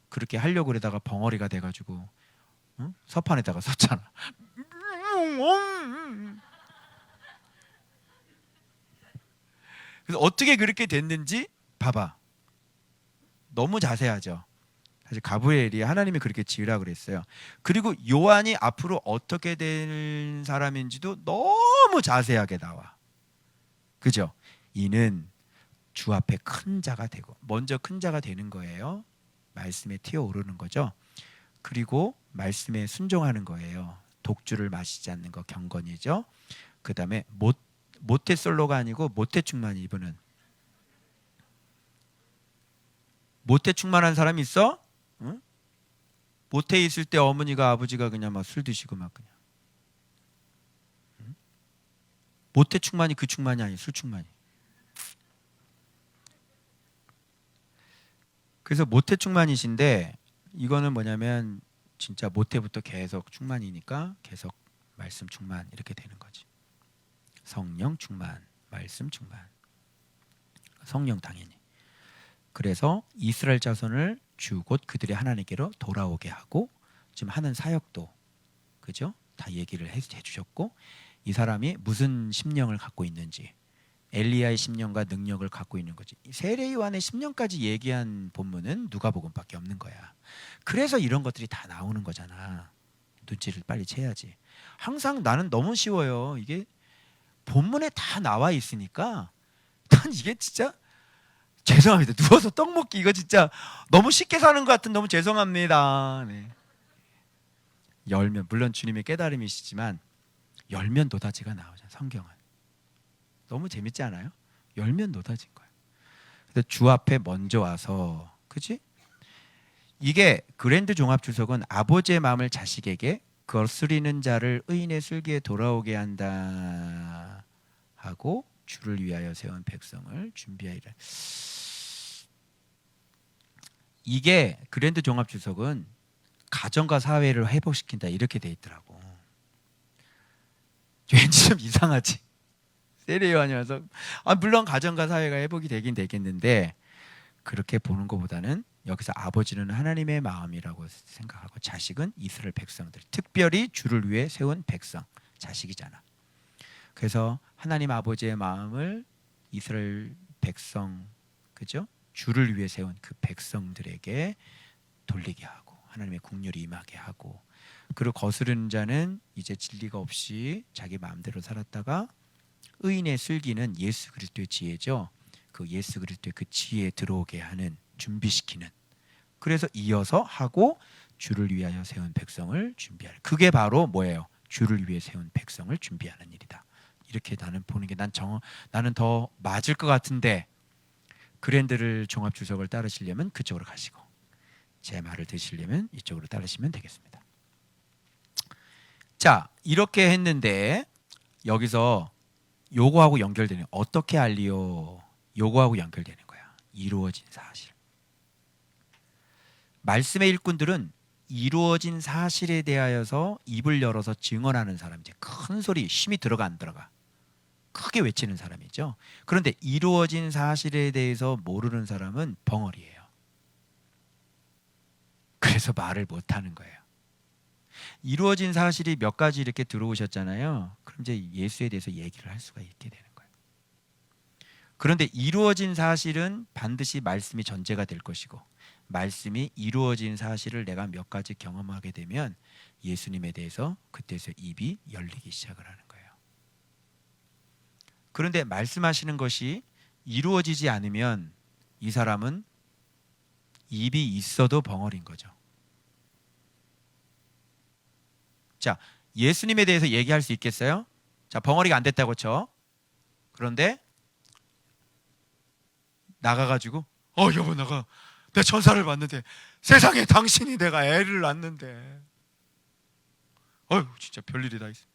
그렇게 하려고 그러다가 벙어리가 돼가지고 서판에다가 썼잖아. 그래서 어떻게 그렇게 됐는지 봐봐. 너무 자세하죠. 사실 가브리엘이 하나님이 그렇게 지으라 그랬어요. 그리고 요한이 앞으로 어떻게 될 사람인지도 너무 자세하게 나와. 그죠? 이는 주 앞에 큰 자가 되고, 먼저 큰 자가 되는 거예요. 말씀에 튀어오르는 거죠. 그리고 말씀에 순종하는 거예요. 독주를 마시지 않는 거 경건이죠. 그 다음에 모태솔로가 아니고 모태충만이. 이분은 모태충만한 사람이 있어? 응? 모태에 있을 때 어머니가 아버지가 그냥 막 술 드시고 막 그냥. 응? 모태충만이 그 충만이 아니에요. 술충만이. 그래서 모태충만이신데 이거는 뭐냐면 진짜 모태부터 계속 충만이니까 계속 말씀 충만 이렇게 되는 거지. 성령 충만, 말씀 충만. 성령 당연히. 그래서 이스라엘 자손을 주 곧 그들의 하나님께로 돌아오게 하고 지금 하는 사역도 그죠? 다 얘기를 해주셨고 이 사람이 무슨 심령을 갖고 있는지 엘리야의 심령과 능력을 갖고 있는 거지. 세례요한의 심령까지 얘기한 본문은 누가복음밖에 없는 거야. 그래서 이런 것들이 다 나오는 거잖아. 눈치를 빨리 채야지. 항상 나는 너무 쉬워요. 이게 본문에 다 나와 있으니까 난 이게 진짜 죄송합니다. 누워서 떡 먹기 이거 진짜 너무 쉽게 사는 것 같은 너무 죄송합니다. 네. 열면 물론 주님의 깨달음이시지만 열면 노다지가 나오잖아. 성경은 너무 재밌지 않아요? 열면 노다진 거예요. 그래서 주 앞에 먼저 와서 그치? 이게 그랜드 종합주석은 아버지의 마음을 자식에게 거스리는 자를 의인의 슬기에 돌아오게 한다 하고 주를 위하여 세운 백성을 준비하리라. 이게 그랜드 종합주석은 가정과 사회를 회복시킨다 이렇게 돼 있더라고. 왠지 좀 이상하지. 세례요한이 와서 물론 가정과 사회가 회복이 되긴 되겠는데 그렇게 보는 것보다는 여기서 아버지는 하나님의 마음이라고 생각하고 자식은 이스라엘 백성들, 특별히 주를 위해 세운 백성, 자식이잖아. 그래서 하나님 아버지의 마음을 이스라엘 백성, 그죠? 주를 위해 세운 그 백성들에게 돌리게 하고 하나님의 국률이 임하게 하고 그리고 거스르는 자는 이제 진리가 없이 자기 마음대로 살았다가 의인의 슬기는 예수 그리스도의 지혜죠. 그 예수 그리스도의 그 지혜에 들어오게 하는 준비시키는. 그래서 이어서 하고 주를 위하여 세운 백성을 준비하는. 그게 바로 뭐예요? 주를 위해 세운 백성을 준비하는 일이다. 이렇게 나는 보는 게 나는 더 맞을 것 같은데 그랜드를 종합주석을 따르시려면 그쪽으로 가시고 제 말을 들으시려면 이쪽으로 따르시면 되겠습니다. 자, 이렇게 했는데 여기서 요거하고 연결되는 어떻게 알리요? 요거하고 연결되는 거야. 이루어진 사실. 말씀의 일꾼들은 이루어진 사실에 대하여서 입을 열어서 증언하는 사람이지. 큰 소리 힘이 들어가 안 들어가 크게 외치는 사람이죠. 그런데 이루어진 사실에 대해서 모르는 사람은 벙어리예요. 그래서 말을 못하는 거예요. 이루어진 사실이 몇 가지 이렇게 들어오셨잖아요. 그럼 이제 예수에 대해서 얘기를 할 수가 있게 되는 거예요. 그런데 이루어진 사실은 반드시 말씀이 전제가 될 것이고 말씀이 이루어진 사실을 내가 몇 가지 경험하게 되면 예수님에 대해서 그때서 입이 열리기 시작을 하는 거예요. 그런데 말씀하시는 것이 이루어지지 않으면 이 사람은 입이 있어도 벙어리인 거죠. 자, 예수님에 대해서 얘기할 수 있겠어요? 자, 벙어리가 안 됐다고 쳐. 그런데 나가가지고 여보 나가 내 천사를 봤는데 세상에 당신이 내가 애를 낳는데 진짜 별일이 다 있어.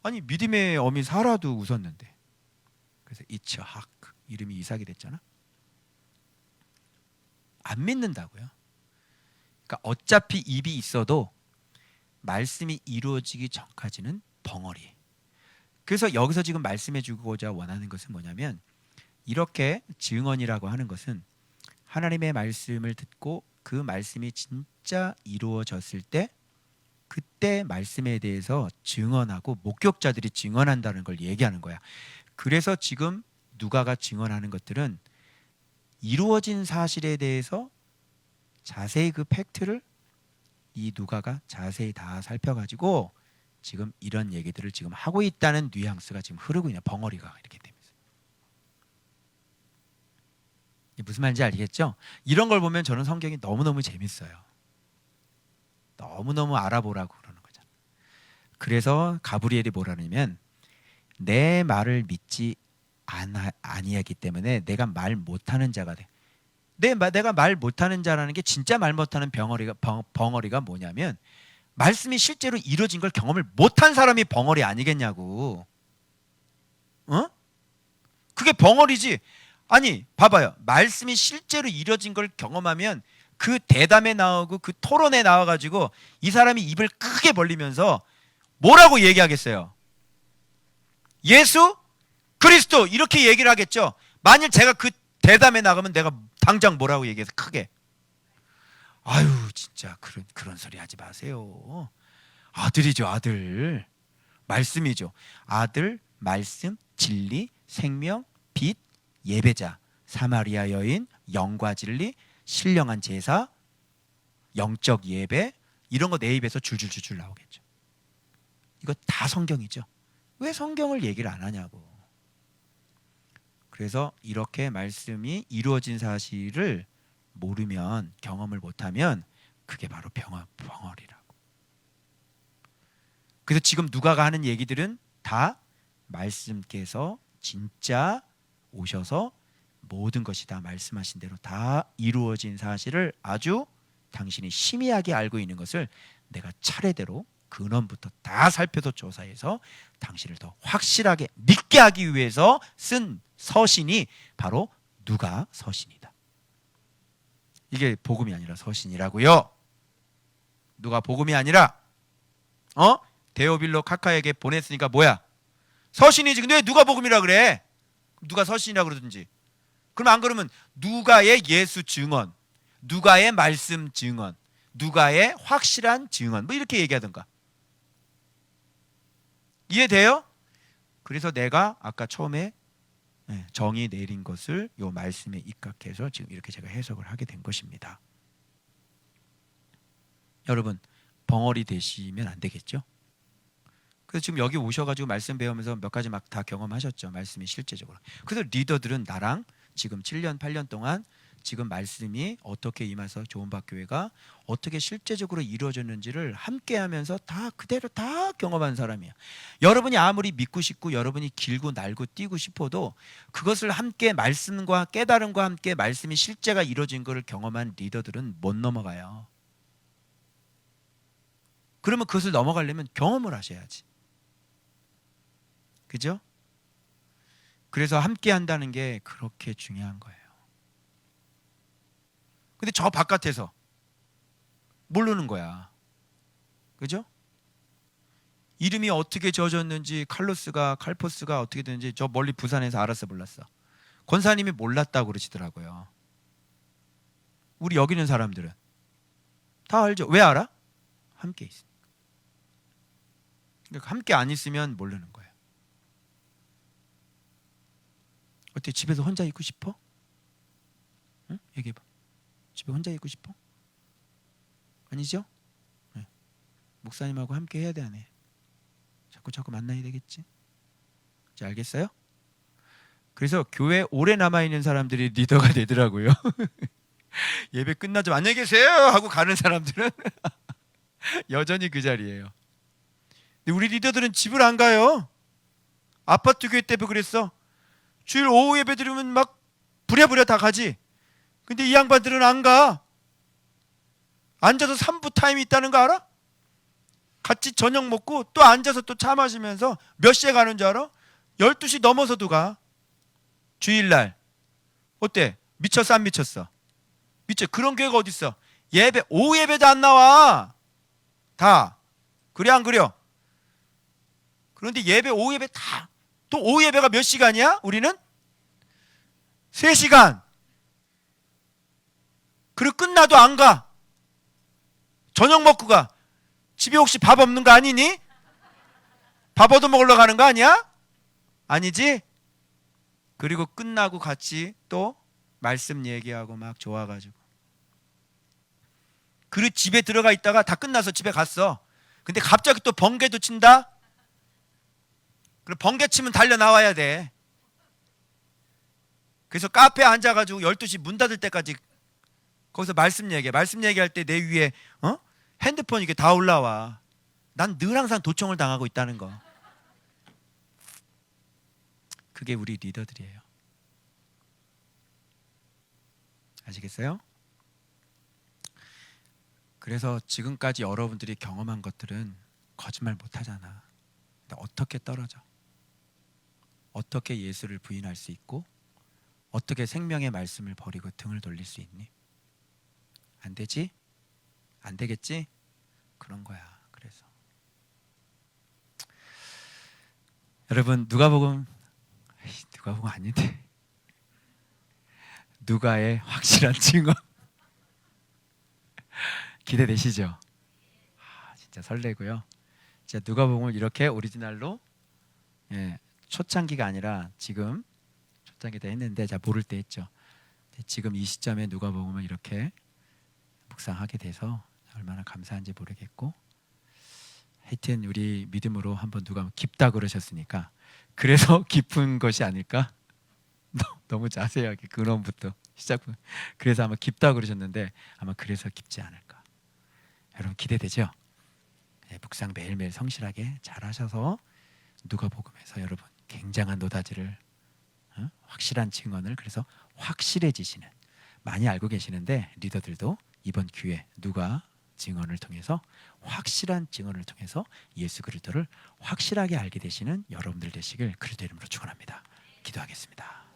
아니 믿음의 어미 사라도 웃었는데 그래서 이츠학 이름이 이삭이 됐잖아. 안 믿는다고요. 그러니까 어차피 입이 있어도 말씀이 이루어지기 전까지는 벙어리. 그래서 여기서 지금 말씀해 주고자 원하는 것은 뭐냐면 이렇게 증언이라고 하는 것은 하나님의 말씀을 듣고 그 말씀이 진짜 이루어졌을 때 그때 말씀에 대해서 증언하고 목격자들이 증언한다는 걸 얘기하는 거야. 그래서 지금 누가가 증언하는 것들은 이루어진 사실에 대해서 자세히 그 팩트를 이 누가가 자세히 다 살펴가지고 지금 이런 얘기들을 지금 하고 있다는 뉘앙스가 지금 흐르고 있냐. 벙어리가 이렇게 되면서 무슨 말인지 알겠죠? 이런 걸 보면 저는 성경이 너무너무 재밌어요. 너무너무 알아보라고 그러는 거잖아요. 그래서 가브리엘이 뭐라냐면 내 말을 믿지 아니하기 때문에 내가 말 못하는 자가 돼. 내가 말 못하는 자라는 게 진짜 말 못하는 벙어리가 뭐냐면 말씀이 실제로 이루어진 걸 경험을 못한 사람이 벙어리 아니겠냐고. 어? 그게 벙어리지. 아니 봐봐요. 말씀이 실제로 이루어진 걸 경험하면 그 대담에 나오고 그 토론에 나와가지고 이 사람이 입을 크게 벌리면서 뭐라고 얘기하겠어요? 예수? 그리스도 이렇게 얘기를 하겠죠. 만일 제가 그 대담에 나가면 내가 당장 뭐라고 얘기해서 크게 아유 진짜 그런 소리 하지 마세요. 아들이죠. 아들. 말씀이죠. 아들, 말씀, 진리, 생명, 빛, 예배자, 사마리아 여인, 영과 진리, 신령한 제사, 영적 예배 이런 거 내 입에서 줄줄줄줄 나오겠죠. 이거 다 성경이죠. 왜 성경을 얘기를 안 하냐고. 그래서 이렇게 말씀이 이루어진 사실을 모르면 경험을 못하면 그게 바로 벙어리라고. 그래서 지금 누가가 하는 얘기들은 다 말씀께서 진짜 오셔서 모든 것이 다 말씀하신 대로 다 이루어진 사실을 아주 당신이 심의하게 알고 있는 것을 내가 차례대로 근원부터 다 살펴서 조사해서 당신을 더 확실하게 믿게 하기 위해서 쓴 서신이 바로 누가 서신이다. 이게 복음이 아니라 서신이라고요. 누가 복음이 아니라 데오빌로 카카에게 보냈으니까 뭐야? 서신이지. 근데 왜 누가 복음이라 그래? 누가 서신이라 그러든지. 그럼 안 그러면 누가의 예수 증언, 누가의 말씀 증언, 누가의 확실한 증언 뭐 이렇게 얘기하던가. 이해돼요? 그래서 내가 아까 처음에 정의 내린 것을 요 말씀에 입각해서 지금 이렇게 제가 해석을 하게 된 것입니다. 여러분 벙어리 되시면 안 되겠죠? 그래서 지금 여기 오셔가지고 말씀 배우면서 몇 가지 막 다 경험하셨죠. 말씀이 실제적으로. 그래서 리더들은 나랑 지금 7년 8년 동안 지금 말씀이 어떻게 임해서 좋은박교회가 어떻게 실제적으로 이루어졌는지를 함께하면서 다 그대로 다 경험한 사람이야. 여러분이 아무리 믿고 싶고 여러분이 길고 날고 뛰고 싶어도 그것을 함께 말씀과 깨달음과 함께 말씀이 실제가 이루어진 것을 경험한 리더들은 못 넘어가요. 그러면 그것을 넘어가려면 경험을 하셔야지. 그죠? 그래서 함께 한다는 게 그렇게 중요한 거예요. 근데 저 바깥에서 모르는 거야. 그죠? 이름이 어떻게 지어졌는지 칼포스가 어떻게 되는지 저 멀리 부산에서 알았어 몰랐어. 권사님이 몰랐다고 그러시더라고요. 우리 여기 있는 사람들은 다 알죠. 왜 알아? 함께 있어. 그러니까 함께 안 있으면 모르는 거예요. 어때? 집에서 혼자 있고 싶어? 응? 얘기해봐. 집에 혼자 있고 싶어? 아니죠? 네. 목사님하고 함께 해야 돼, 안 해? 자꾸 만나야 되겠지? 이제 알겠어요? 그래서 교회 오래 남아있는 사람들이 리더가 되더라고요. 예배 끝나자면 안녕히 계세요 하고 가는 사람들은 여전히 그 자리예요. 근데 우리 리더들은 집을 안 가요. 아파트 교회 때도 그랬어. 주일 오후 예배 드리면 막 부랴부랴 다 가지. 근데 이 양반들은 안 가. 앉아서 3부 타임이 있다는 거 알아? 같이 저녁 먹고 또 앉아서 또 차 마시면서 몇 시에 가는 줄 알아? 12시 넘어서도 가. 주일날. 어때? 미쳤어 안 미쳤어? 미쳐. 그런 교회가 어딨어? 예배 오후 예배도 안 나와. 다. 그래 안 그래? 그런데 예배 오후 예배 다. 또 오후 예배가 몇 시간이야? 우리는? 3시간. 그리고 끝나도 안 가. 저녁 먹고 가. 집에 혹시 밥 없는 거 아니니? 밥 얻어 먹으러 가는 거 아니야? 아니지? 그리고 끝나고 같이 또 말씀 얘기하고 막 좋아가지고. 그리고 집에 들어가 있다가 다 끝나서 집에 갔어. 근데 갑자기 또 번개도 친다? 그럼 번개 치면 달려 나와야 돼. 그래서 카페에 앉아가지고 12시 문 닫을 때까지 거기서 말씀 얘기할 때 내 위에 핸드폰 이게 다 올라와. 난 늘 항상 도청을 당하고 있다는 거. 그게 우리 리더들이에요. 아시겠어요? 그래서 지금까지 여러분들이 경험한 것들은 거짓말 못 하잖아. 근데 어떻게 떨어져? 어떻게 예수를 부인할 수 있고 어떻게 생명의 말씀을 버리고 등을 돌릴 수 있니? 안 되지? 안 되겠지? 그런 거야. 그래서 여러분 누가복음 아닌데 누가의 확실한 증언 기대되시죠? 진짜 설레고요. 진짜 누가복음을 이렇게 오리지널로 초창기가 아니라 지금 초창기 때 했는데 제가 모를 때 했죠. 지금 이 시점에 누가복음을 이렇게 묵상하게 돼서 얼마나 감사한지 모르겠고 하여튼 우리 믿음으로 한번 누가 깊다 그러셨으니까 그래서 깊은 것이 아닐까? 너무 자세하게 근원부터 시작부터 그래서 아마 깊다 그러셨는데 아마 그래서 깊지 않을까. 여러분 기대되죠? 묵상 매일매일 성실하게 잘하셔서 누가복음에서 여러분 굉장한 노다지를 확실한 증언을 그래서 확실해지시는 많이 알고 계시는데 리더들도 이번 기회 누가 증언을 통해서 확실한 증언을 통해서 예수 그리스도를 확실하게 알게 되시는 여러분들 되시길 그리스도 이름으로 축원합니다. 기도하겠습니다.